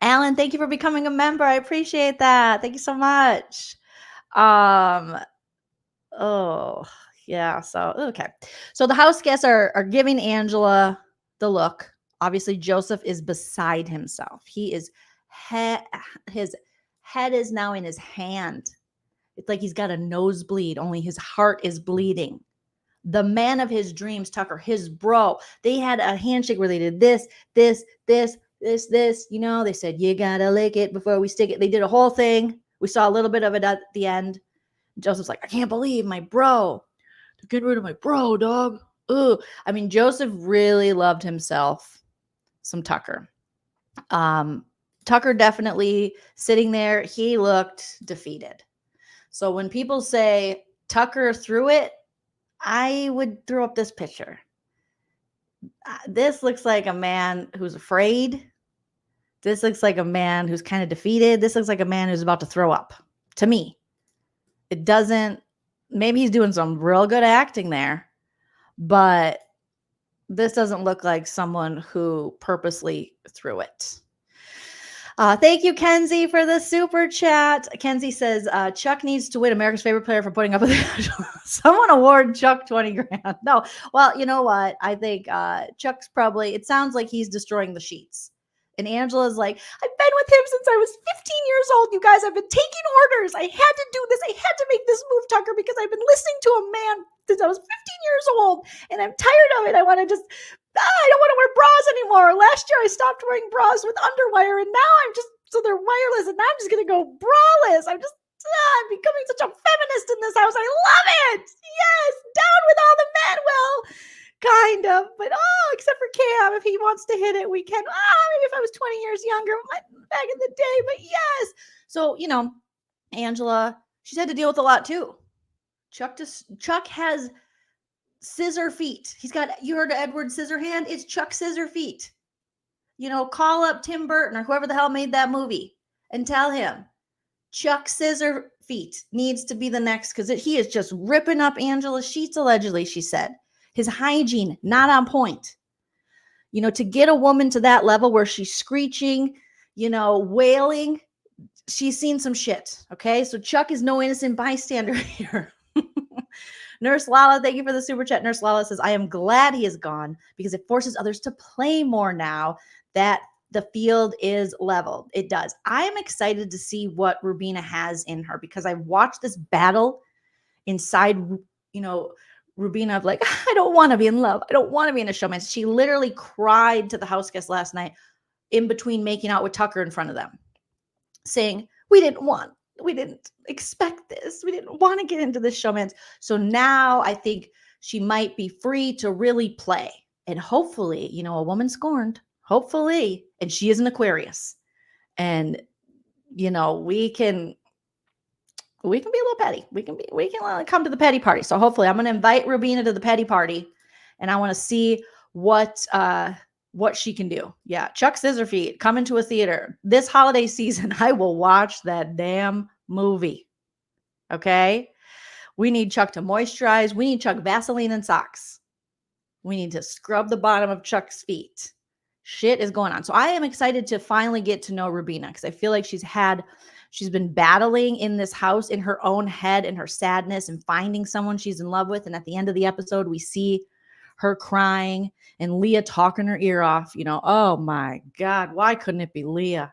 Alan, thank you for becoming a member. I appreciate that. Thank you so much. Oh, yeah. So, okay. So the house guests are giving Angela the look. Obviously, Joseph is beside himself. He is his head is now in his hand. It's like he's got a nosebleed, only his heart is bleeding. The man of his dreams, Tucker, his bro, they had a handshake where they did this. They said, you gotta lick it before we stick it. They did a whole thing. We saw a little bit of it at the end. Joseph's like, I can't believe my bro. They're getting rid of my bro, dog. Ugh. I mean, Joseph really loved himself some Tucker. Tucker definitely sitting there. He looked defeated. So when people say Tucker threw it, I would throw up this picture. This looks like a man who's afraid. This looks like a man who's kind of defeated. This looks like a man who's about to throw up to me. It doesn't, maybe he's doing some real good acting there, but this doesn't look like someone who purposely threw it. Thank you, Kenzie, for the super chat. Kenzie says, Chuck needs to win America's favorite player for putting up with it. Someone award Chuck 20 grand. No, well, you know what? I think Chuck's probably, it sounds like he's destroying the sheets. And Angela's like, I've been with him since I was 15 years old. You guys, I've been taking orders. I had to do this. I had to make this move, Tucker, because I've been listening to a man since I was 15 years old. And I'm tired of it. I want to just, I don't want to wear bras anymore. Last year I stopped wearing bras with underwire. And now I'm just, so they're wireless. And now I'm just going to go braless. I'm becoming such a feminist in this house. I love it. Yes. Down with all the men. Well, kind of, but except for Cam, if he wants to hit it, we can. Maybe if I was 20 years younger back in the day, but yes. So, Angela, she's had to deal with a lot too. Chuck has scissor feet. He's got, you heard of Edward Scissorhand? It's Chuck Scissor Feet. Call up Tim Burton or whoever the hell made that movie and tell him Chuck Scissor Feet needs to be the next, because he is just ripping up Angela's sheets, allegedly, she said. His hygiene, not on point. To get a woman to that level where she's screeching, wailing, she's seen some shit. Okay. So Chuck is no innocent bystander here. Nurse Lala, thank you for the super chat. Nurse Lala says, I am glad he is gone because it forces others to play more now that the field is leveled. It does. I am excited to see what Rubina has in her because I've watched this battle inside, Rubina of like, I don't want to be in love. I don't want to be in a showman. She literally cried to the house guest last night in between making out with Tucker in front of them, saying, we didn't expect this. We didn't want to get into this showman's. So now I think she might be free to really play. And hopefully, a woman scorned, hopefully, and she is an Aquarius. And, we can be a little petty. We can come to the petty party. So hopefully I'm going to invite Rubina to the petty party and I want to see what she can do. Yeah. Chuck Scissorfeet coming to a theater this holiday season. I will watch that damn movie. Okay. We need Chuck to moisturize. We need Chuck Vaseline and socks. We need to scrub the bottom of Chuck's feet. Shit is going on. So I am excited to finally get to know Rubina because I feel like she's been battling in this house in her own head and her sadness and finding someone she's in love with. And at the end of the episode, we see her crying and Leah talking her ear off. Oh my God, why couldn't it be Leah?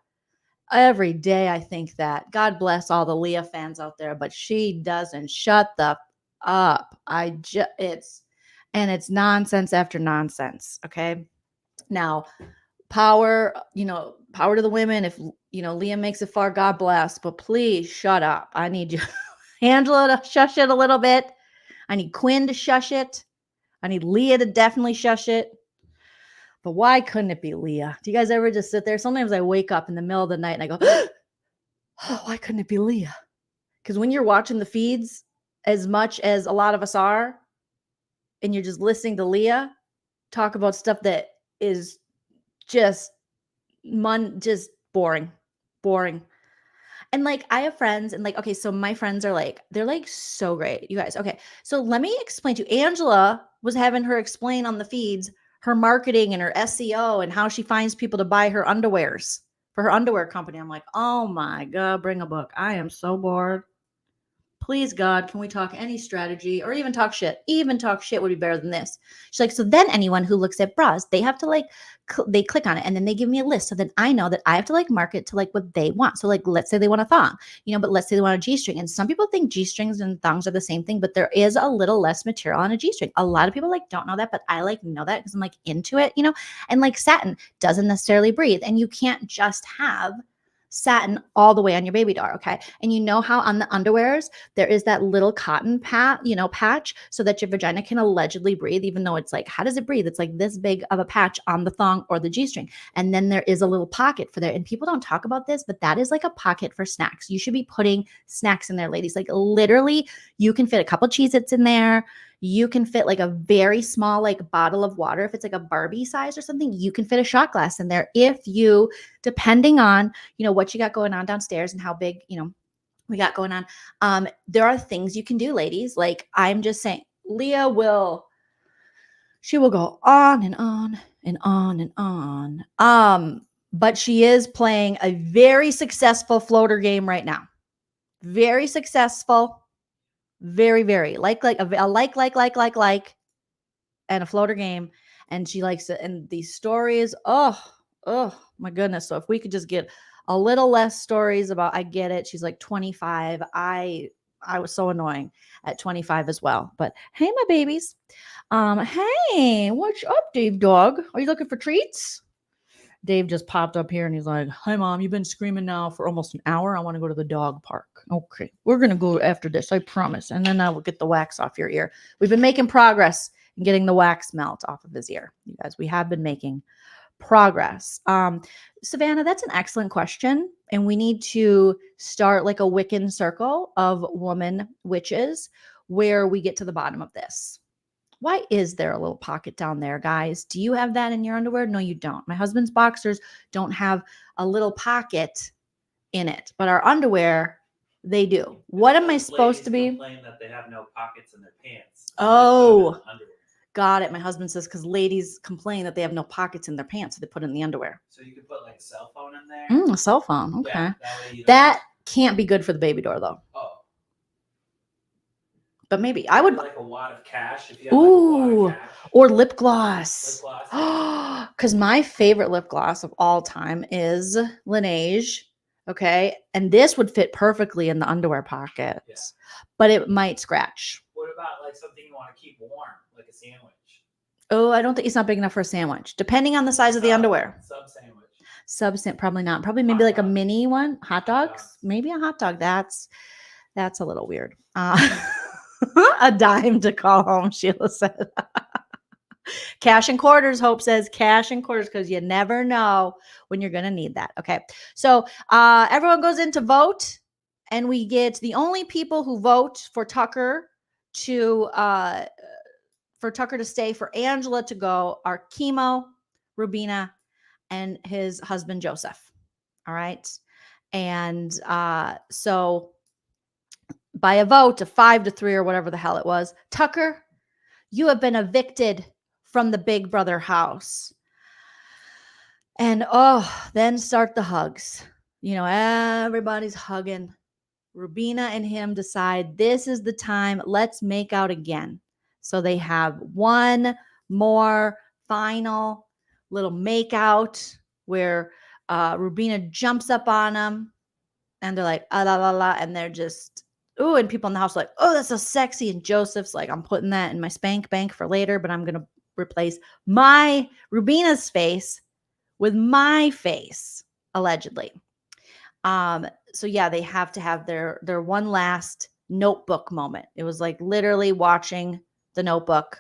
Every day I think that. God bless all the Leah fans out there, but she doesn't shut the up. It's nonsense after nonsense. Okay. Now, power to the women. If Leah makes it far, God bless, but please shut up. I need you, Angela, to shush it a little bit. I need Quinn to shush it. I need Leah to definitely shush it. But why couldn't it be Leah? Do you guys ever just sit there? Sometimes I wake up in the middle of the night and I go, oh, why couldn't it be Leah? Because when you're watching the feeds as much as a lot of us are, and you're just listening to Leah talk about stuff that is just boring. And like, I have friends and like, okay, so my friends are like, they're like so great, you guys. Okay. So let me explain to you. Angela was having her explain on the feeds, her marketing and her SEO and how she finds people to buy her underwears for her underwear company. I'm like, oh my God, bring a book. I am so bored. Please, God, can we talk any strategy or even talk shit? Even talk shit would be better than this. She's like, so then anyone who looks at bras, they have to they click on it and then they give me a list. So then I know that I have to market to what they want. So let's say they want a thong, but let's say they want a G-string. And some people think G-strings and thongs are the same thing, but there is a little less material on a G-string. A lot of people don't know that, but I know that because I'm into it, and satin doesn't necessarily breathe. And you can't just have satin all the way on your baby doll, okay? And you know how on the underwears there is that little cotton patch so that your vagina can allegedly breathe, even though it's like, how does it breathe? It's like this big of a patch on the thong or the G-string. And then there is a little pocket for there. And people don't talk about this, but that is like a pocket for snacks. You should be putting snacks in there, ladies. Like literally, you can fit a couple Cheez-Its in there. You can fit like a very small like bottle of water. If it's like a Barbie size or something, you can fit a shot glass in there. If you, depending on, what you got going on downstairs and how big, we got going on. There are things you can do, ladies. Like I'm just saying, Leah she will go on and on and on and on. But she is playing a very successful floater game right now. Very successful. Very, very like and a floater game. And she likes it. And these stories, oh my goodness. So if we could just get a little less stories about, I get it. She's like 25. I was so annoying at 25 as well. But hey, my babies. Hey, what's up, Dave dog? Are you looking for treats? Dave just popped up here and he's like, hi, Mom, you've been screaming now for almost an hour. I want to go to the dog park. Okay, we're going to go after this, I promise. And then I will get the wax off your ear. We've been making progress in getting the wax melt off of his ear. You guys, we have been making progress. Savannah, that's an excellent question. And we need to start like a Wiccan circle of woman witches where we get to the bottom of this. Why is there a little pocket down there, guys? Do you have that in your underwear? No, you don't. My husband's boxers don't have a little pocket in it, but our underwear, they do. What am I supposed to be? Complain that they have no pockets in their pants. Oh, got it. My husband says because ladies complain that they have no pockets in their pants, so they put it in the underwear. So you could put like a cell phone in there. A cell phone. Okay. Yeah, that can't be good for the baby door, though. Oh. But maybe I would like a wad of cash if you have like a wad of cash. Or lip gloss. Lip gloss. Because my favorite lip gloss of all time is Laneige. Okay. And this would fit perfectly in the underwear pockets, but it might scratch. What about like something you want to keep warm, like a sandwich? Oh, I don't think it's not big enough for a sandwich, depending on the size of the underwear. Sub-sandwich. Probably not. Probably maybe like a mini one. Hot dogs. Maybe a hot dog. That's a little weird. A dime to call home, Sheila said. Cash and quarters, Hope says cash and quarters, because you never know when you're going to need that. Okay. So everyone goes in to vote, and we get the only people who vote for Tucker to stay, for Angela to go, are Chemo, Rubina, and his husband, Joseph. All right. And so by a vote of 5-3 or whatever the hell it was, Tucker, you have been evicted from the Big Brother house. And then start the hugs. Everybody's hugging. Rubina and him decide this is the time. Let's make out again. So they have one more final little make out where Rubina jumps up on him and they're like, la la la, and they're just, ooh, and people in the house are like, oh, that's so sexy. And Joseph's like, I'm putting that in my spank bank for later, but I'm going to replace my Rubina's face with my face, allegedly. So yeah, they have to have their one last notebook moment. It was like literally watching the Notebook,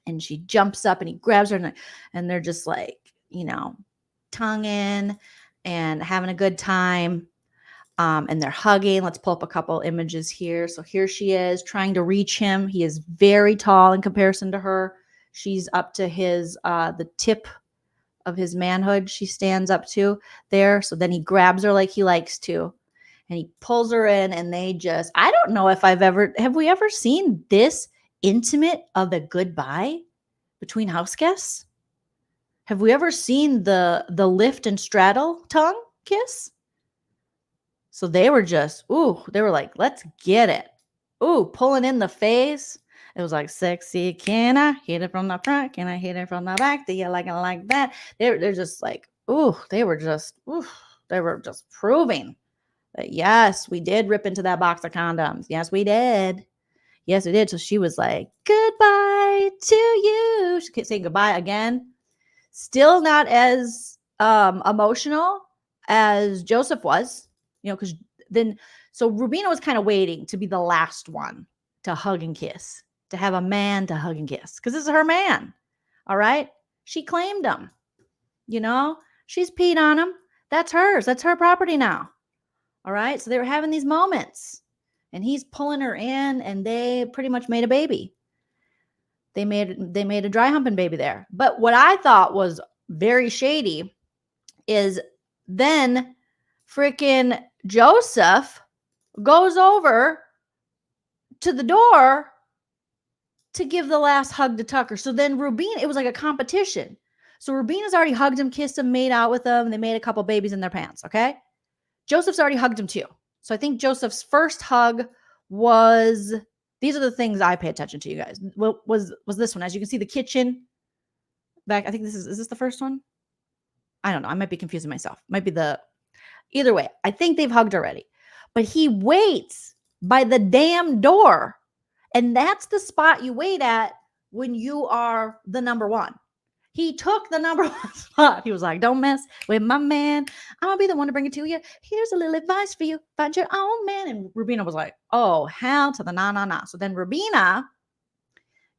and she jumps up and he grabs her and they're just like, tongue in and having a good time. And they're hugging. Let's pull up a couple images here. So here she is trying to reach him. He is very tall in comparison to her. She's up to his, the tip of his manhood. She stands up to there. So then he grabs her like he likes to, and he pulls her in, and they just, I don't know if have we ever seen this intimate of a goodbye between house guests? Have we ever seen the lift and straddle tongue kiss? So they were just, they were like, let's get it. Pulling in the face. It was like, sexy, can I hit it from the front? Can I hit it from the back? Do you like it like that? They're just like, they were just proving that, yes, we did rip into that box of condoms. Yes, we did. Yes, we did. So she was like, goodbye to you. She kept saying goodbye again. Still not as emotional as Joseph was, because then, so Rubina was kind of waiting to be the last one to hug and kiss, to have a man to hug and kiss, because this is her man. All right. She claimed him, she's peed on him. That's hers. That's her property now. All right. So they were having these moments and he's pulling her in and they pretty much made a baby. They made a dry humping baby there. But what I thought was very shady is then freaking Joseph goes over to the door to give the last hug to Tucker. So then Rubina, it was like a competition. So Rubina's already hugged him, kissed him, made out with him. They made a couple babies in their pants. Okay. Joseph's already hugged him too. So I think Joseph's first hug was, these are the things I pay attention to, you guys. Was this one? As you can see, the kitchen back. I think is this the first one? I don't know. I might be confusing myself. Might be either way. I think they've hugged already. But he waits by the damn door. And that's the spot you wait at when you are the number one. He took the number one spot. He was like, don't mess with my man. I'm going to be the one to bring it to you. Here's a little advice for you. Find your own man. And Rubina was like, oh, hell to the nah. So then Rubina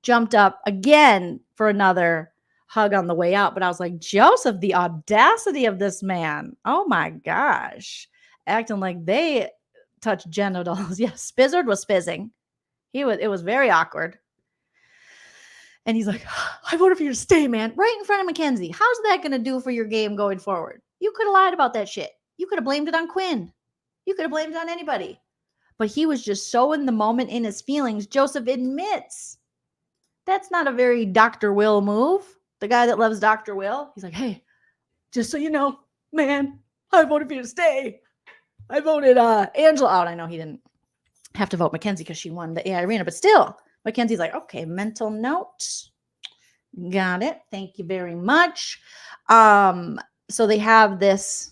jumped up again for another hug on the way out. But I was like, Joseph, the audacity of this man. Oh my gosh. Acting like they touched genitals. Yeah, Spizzard was spizzing. It was very awkward. And he's like, I voted for you to stay, man. Right in front of Mackenzie. How's that going to do for your game going forward? You could have lied about that shit. You could have blamed it on Quinn. You could have blamed it on anybody. But he was just so in the moment in his feelings. Joseph admits that's not a very Dr. Will move. The guy that loves Dr. Will. He's like, hey, just so you know, man, I voted for you to stay. I voted Angela out. I know he didn't have to vote Mackenzie because she won the AI arena, but still. Mackenzie's like, okay, mental note. Got it. Thank you very much. So they have this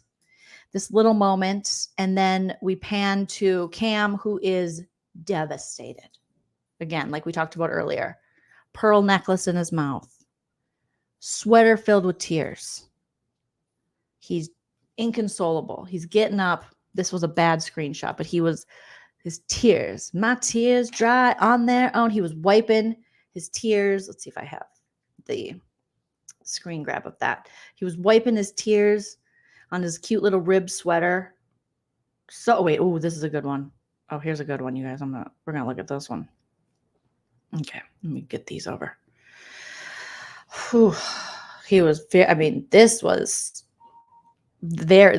little moment, and then we pan to Cam, who is devastated. Again, like we talked about earlier. Pearl necklace in his mouth. Sweater filled with tears. He's inconsolable. He's getting up. This was a bad screenshot, but his tears, my tears dry on their own. He was wiping his tears. Let's see if I have the screen grab of that. He was wiping his tears on his cute little rib sweater. So wait, oh, this is a good one. Oh, here's a good one, you guys. We're gonna look at this one. Okay, let me get these over. Whew. He was this was there.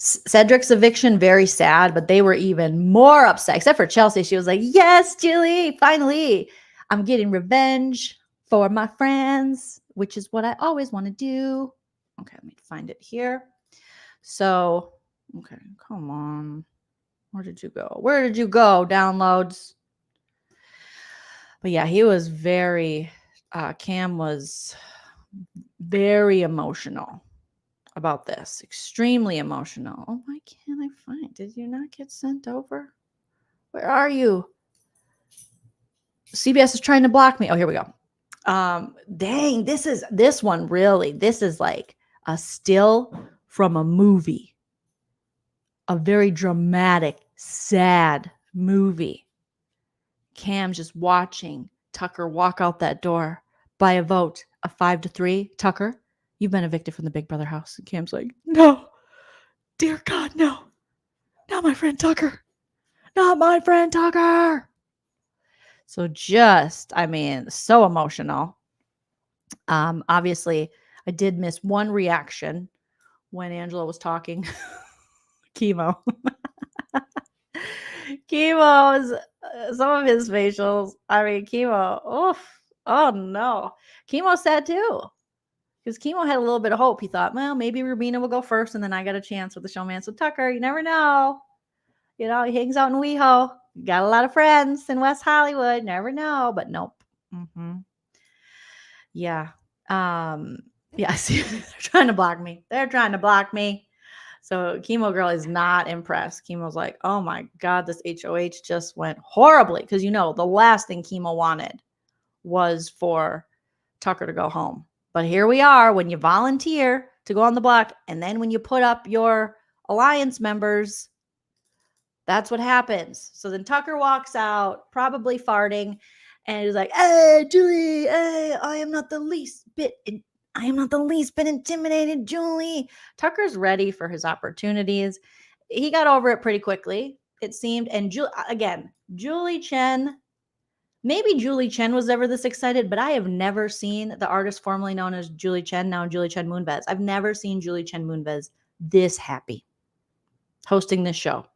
Cedric's eviction, very sad, but they were even more upset, except for Chelsea. She was like, yes, Julie, finally, I'm getting revenge for my friends, which is what I always want to do. Okay, let me find it here. So, okay, come on. Where did you go? Where did you go, downloads? But yeah, he was Cam was very emotional about this, extremely emotional. Oh, why can't I find? Did you not get sent over? Where are you? CBS is trying to block me. Oh, here we go. Dang, this one really. This is like a still from a movie, a very dramatic, sad movie. Cam's just watching Tucker walk out that door by a vote of 5-3. Tucker, you've been evicted from the Big Brother house. And Cam's like, no, dear God, no. Not my friend Tucker. Not my friend Tucker. So so emotional. Obviously, I did miss one reaction when Angela was talking. Chemo. Chemo's, some of his facials. Chemo. Oof. Oh, no. Chemo's sad too. Because Chemo had a little bit of hope. He thought, well, maybe Rubina will go first, and then I got a chance with the showman. So Tucker, you never know. He hangs out in WeHo. Got a lot of friends in West Hollywood. Never know, but nope. Mm-hmm. Yeah. Yeah. See, they're trying to block me. So Chemo girl is not impressed. Chemo's like, oh my God, this HOH just went horribly. Because the last thing Chemo wanted was for Tucker to go home. But here we are. When you volunteer to go on the block. And then when you put up your alliance members, that's what happens. So then Tucker walks out, probably farting, and he's like, "Hey, Julie, hey, I am not the least bit intimidated, Julie." Tucker's ready for his opportunities. He got over it pretty quickly, it seemed. And Julie Chen, maybe Julie Chen was ever this excited, but I have never seen the artist formerly known as Julie Chen, now Julie Chen Moonves. I've never seen Julie Chen Moonves this happy hosting this show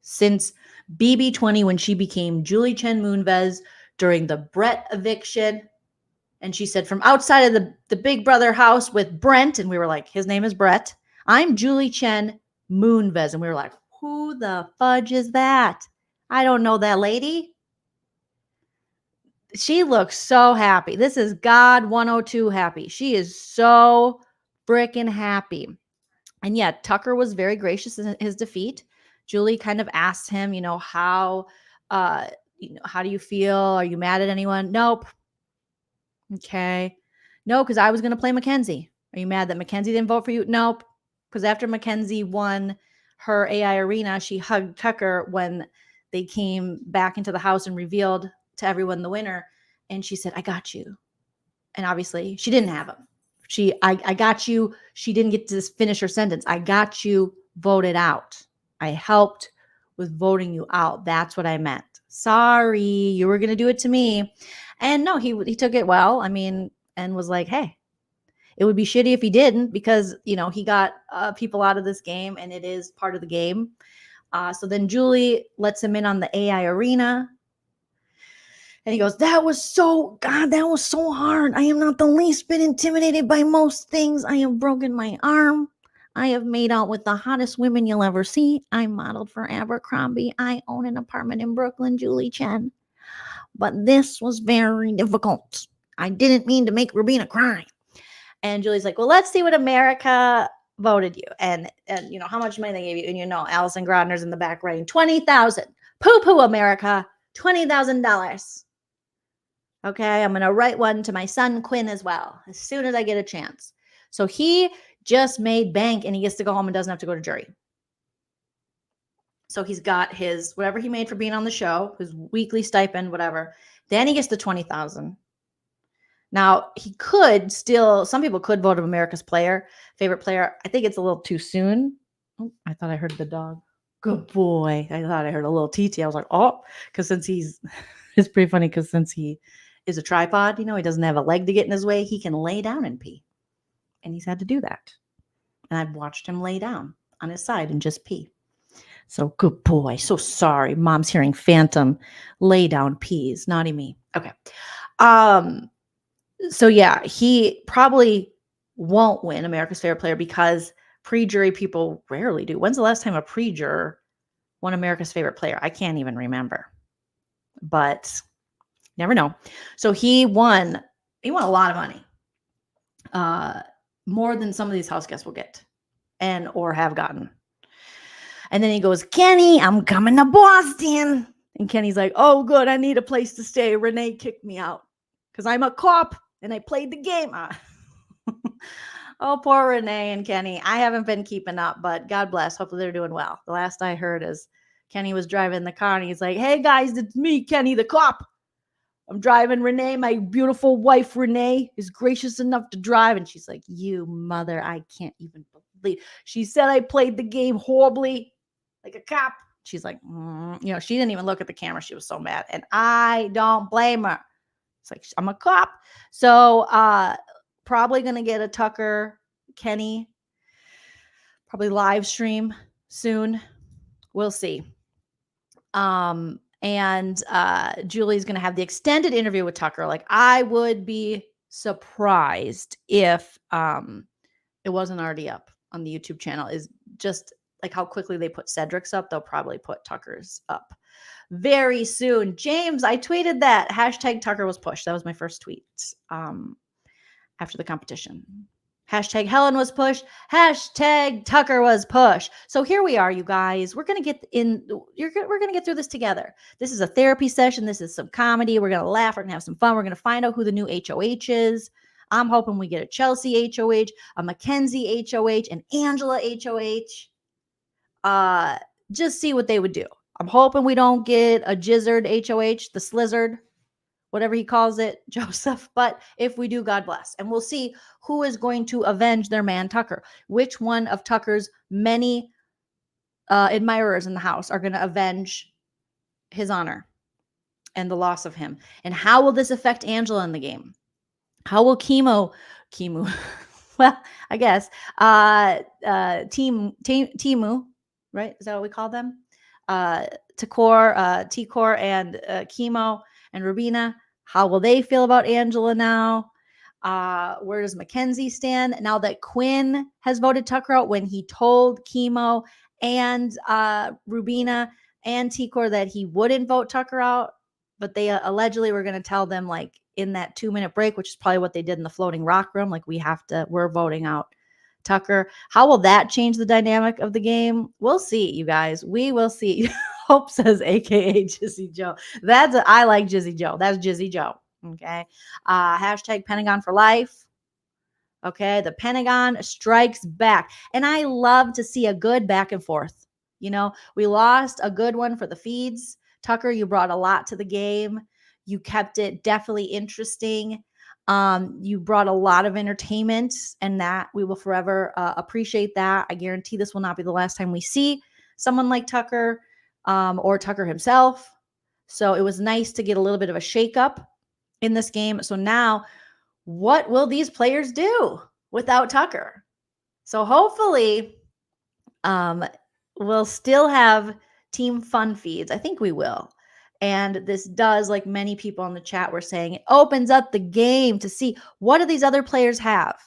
since BB20, when she became Julie Chen Moonves during the Brett eviction. And she said, from outside of the Big Brother house with Brent, and we were like, his name is Brett, I'm Julie Chen Moonves. And we were like, who the fudge is that? I don't know that lady. She looks so happy. This is God 102 happy. She is so freaking happy. And yeah, Tucker was very gracious in his defeat. Julie kind of asked him, how do you feel? Are you mad at anyone? Nope. Okay. No, because I was going to play Mackenzie. Are you mad that Mackenzie didn't vote for you? Nope. Because after Mackenzie won her AI arena, she hugged Tucker when they came back into the house and revealed to everyone the winner. And she said, I got you. And obviously she didn't have him. I got you. She didn't get to finish her sentence. I got you voted out. I helped with voting you out. That's what I meant. Sorry, you were going to do it to me. And no, he took it well. I mean, and was like, hey, it would be shitty if he didn't, because, he got people out of this game, and it is part of the game. So then Julie lets him in on the AI arena. And he goes, that was so hard. I am not the least bit intimidated by most things. I have broken my arm. I have made out with the hottest women you'll ever see. I modeled for Abercrombie. I own an apartment in Brooklyn, Julie Chen. But this was very difficult. I didn't mean to make Rubina cry. And Julie's like, well, let's see what America voted you. And how much money they gave you. And Allison Grodner's in the back writing $20,000. Poo-poo, America. $20,000. Okay, I'm going to write one to my son, Quinn, as well, as soon as I get a chance. So he just made bank, and he gets to go home and doesn't have to go to jury. So he's got his, whatever he made for being on the show, his weekly stipend, whatever. Then he gets the $20,000. Now, he could still, some people could vote of America's favorite player. I think it's a little too soon. Oh, I thought I heard the dog. Good boy. I thought I heard a little TT. I was like, oh, because since it's pretty funny, because since he is a tripod, he doesn't have a leg to get in his way, he can lay down and pee. And he's had to do that. And I've watched him lay down on his side and just pee. So good boy. So sorry. Mom's hearing phantom lay down pees. Naughty me. Okay. So yeah, he probably won't win America's favorite player because pre-jury people rarely do. When's the last time a pre-juror won America's favorite player? I can't even remember. But never know. So he won a lot of money. More than some of these house guests will get or have gotten. And then he goes, Kenny, I'm coming to Boston. And Kenny's like, oh, good. I need a place to stay. Renee kicked me out because I'm a cop and I played the game. Oh, poor Renee and Kenny. I haven't been keeping up, but God bless. Hopefully they're doing well. The last I heard is Kenny was driving the car and he's like, hey, guys, it's me, Kenny, the cop. I'm driving Renee. My beautiful wife, Renee, is gracious enough to drive. And she's like, you mother, I can't even believe. She said I played the game horribly like a cop. She's like, she didn't even look at the camera. She was so mad. And I don't blame her. It's like, I'm a cop. So probably going to get a Tucker Kenny, probably live stream soon. We'll see. And Julie's going to have the extended interview with Tucker. Like, I would be surprised if it wasn't already up on the YouTube channel. Is just like how quickly they put Cedric's up. They'll probably put Tucker's up very soon. James, I tweeted that hashtag Tucker was pushed. That was my first tweet after the competition. Hashtag Helen was pushed. Hashtag Tucker was pushed. So here we are, you guys. We're going to get we're going to get through this together. This is a therapy session. This is some comedy. We're going to laugh. We're going to have some fun. We're going to find out who the new HOH is. I'm hoping we get a Chelsea HOH, a Mackenzie HOH, an Angela HOH. Just see what they would do. I'm hoping we don't get a Jizzard HOH, the Slizzard, whatever he calls it, Joseph. But if we do, God bless. And we'll see who is going to avenge their man Tucker. Which one of Tucker's many admirers in the house are going to avenge his honor and the loss of him? And how will this affect Angela in the game? How will Chemo, well, I guess, Timu, right? Is that what we call them? Tikor, and Chemo and Rubina. How will they feel about Angela now? Where does Mackenzie stand now that Quinn has voted Tucker out, when he told Chemo and Rubina and Tikor that he wouldn't vote Tucker out, but they allegedly were going to tell them, like, in that 2-minute break, which is probably what they did in the floating rock room, like, we're voting out Tucker. How will that change the dynamic of the game? We'll see, you guys. We will see. Hope says AKA Jizzy Joe. I like Jizzy Joe. That's Jizzy Joe. Okay. Hashtag Pentagon for life. Okay. The Pentagon strikes back. And I love to see a good back and forth. You know, we lost a good one for the feeds. Tucker, you brought a lot to the game. You kept it definitely interesting. You brought a lot of entertainment, and that we will forever appreciate that. I guarantee this will not be the last time we see someone like Tucker or Tucker himself. So it was nice to get a little bit of a shakeup in this game. So now, what will these players do without Tucker? So hopefully we'll still have team fun feeds. I think we will. And this does, like many people in the chat were saying, it opens up the game to see, what do these other players have?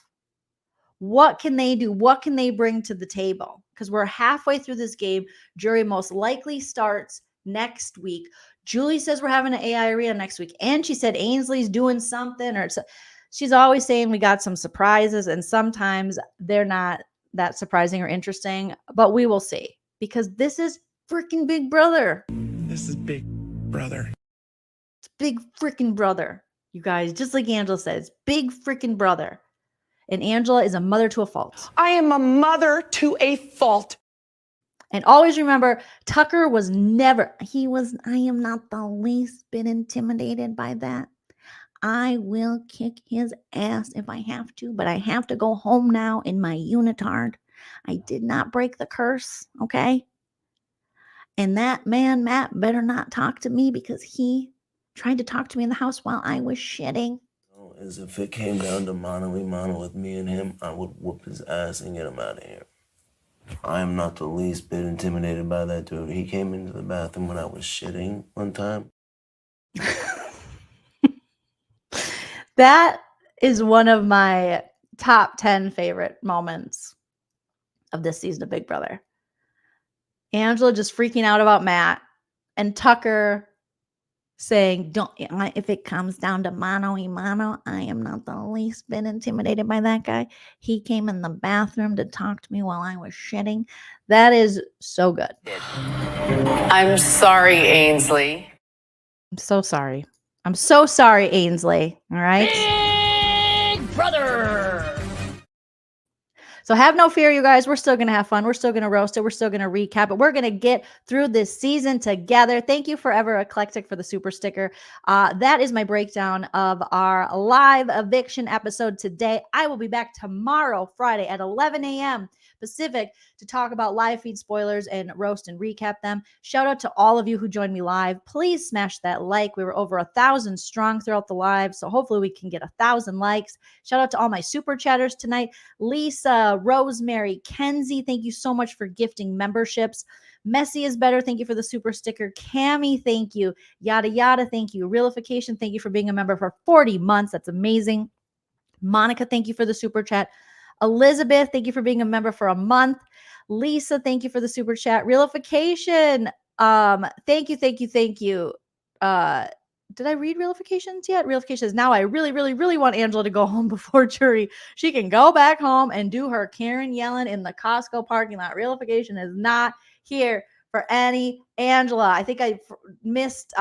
What can they do? What can they bring to the table? Because we're halfway through this game. Jury most likely starts next week. Julie says we're having an AI arena next week. And she said Ainsley's doing something. She's always saying we got some surprises. And sometimes they're not that surprising or interesting. But we will see. Because this is freaking Big Brother. This is Big Brother. It's Big freaking Brother. You guys, just like Angela says, Big freaking Brother. And Angela is a mother to a fault. I am a mother to a fault. And always remember, Tucker was never, I am not the least bit intimidated by that. I will kick his ass if I have to, but I have to go home now in my unitard. I did not break the curse, okay? And that man, Matt, better not talk to me, because he tried to talk to me in the house while I was shitting. As if it came down to mano with me and him, I would whoop his ass and get him out of here. I am not the least bit intimidated by that dude. He came into the bathroom when I was shitting one time. That is one of my top 10 favorite moments of this season of Big Brother. Angela just freaking out about Matt, and Tucker saying, if it comes down to mano y mano, I am not the least bit intimidated by that guy. He came in the bathroom to talk to me while I was shitting. That is so good. I'm sorry, Ainsley. I'm so sorry. I'm so sorry, Ainsley. All right. Big Brother. So have no fear, you guys. We're still going to have fun. We're still going to roast it. We're still going to recap it. We're going to get through this season together. Thank you, Forever Eclectic, for the super sticker. That is my breakdown of our live eviction episode today. I will be back tomorrow, Friday, at 11 a.m. Pacific to talk about live feed spoilers and roast and recap them. Shout out to all of you who joined me live. Please smash that like. We were over 1,000 strong throughout the live, so hopefully we can get 1,000 likes. Shout out to all my super chatters tonight. Lisa, Rosemary, Kenzie, thank you so much for gifting memberships. Messy is better. Thank you for the super sticker. Cami, thank you. Yada yada, thank you. Realification, thank you for being a member for 40 months. That's amazing. Monica, thank you for the super chat. Elizabeth, thank you for being a member for a month. Lisa, thank you for the super chat. Realification, thank you. Did I read realifications yet? Realification is now I really want Angela to go home before jury. She can go back home and do her Karen yelling in the Costco parking lot. Realification is not here for Annie, Angela. I think I missed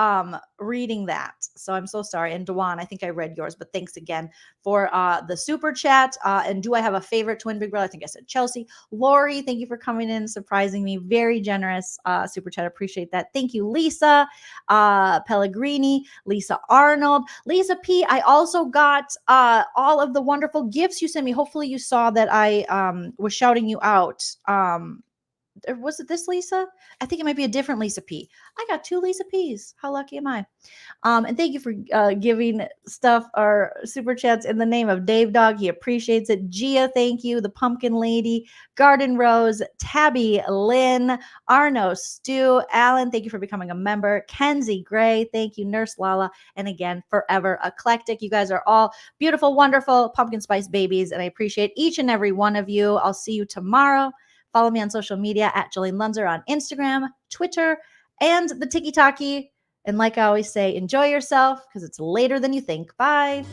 reading that, so I'm so sorry. And Dewan, I think I read yours, but thanks again for the super chat. And do I have a favorite twin big brother? I think I said Chelsea. Lori, thank you for coming in, surprising me. Very generous super chat. Appreciate that. Thank you, Lisa Pellegrini, Lisa Arnold, Lisa P. I also got all of the wonderful gifts you sent me. Hopefully you saw that I was shouting you out. Or was it this Lisa? I think it might be a different Lisa P. I got 2 Lisa P's. How lucky am I? And thank you for giving stuff or super chats in the name of Dave Dog. He appreciates it. Gia, thank you. The Pumpkin Lady, Garden Rose, Tabby, Lynn, Arno, Stu, Alan, thank you for becoming a member. Kenzie Gray, thank you. Nurse Lala, and again, Forever Eclectic. You guys are all beautiful, wonderful pumpkin spice babies, and I appreciate each and every one of you. I'll see you tomorrow. Follow me on social media at Joleen Lunzer on Instagram, Twitter, and the TikTok. And like I always say, enjoy yourself because it's later than you think. Bye.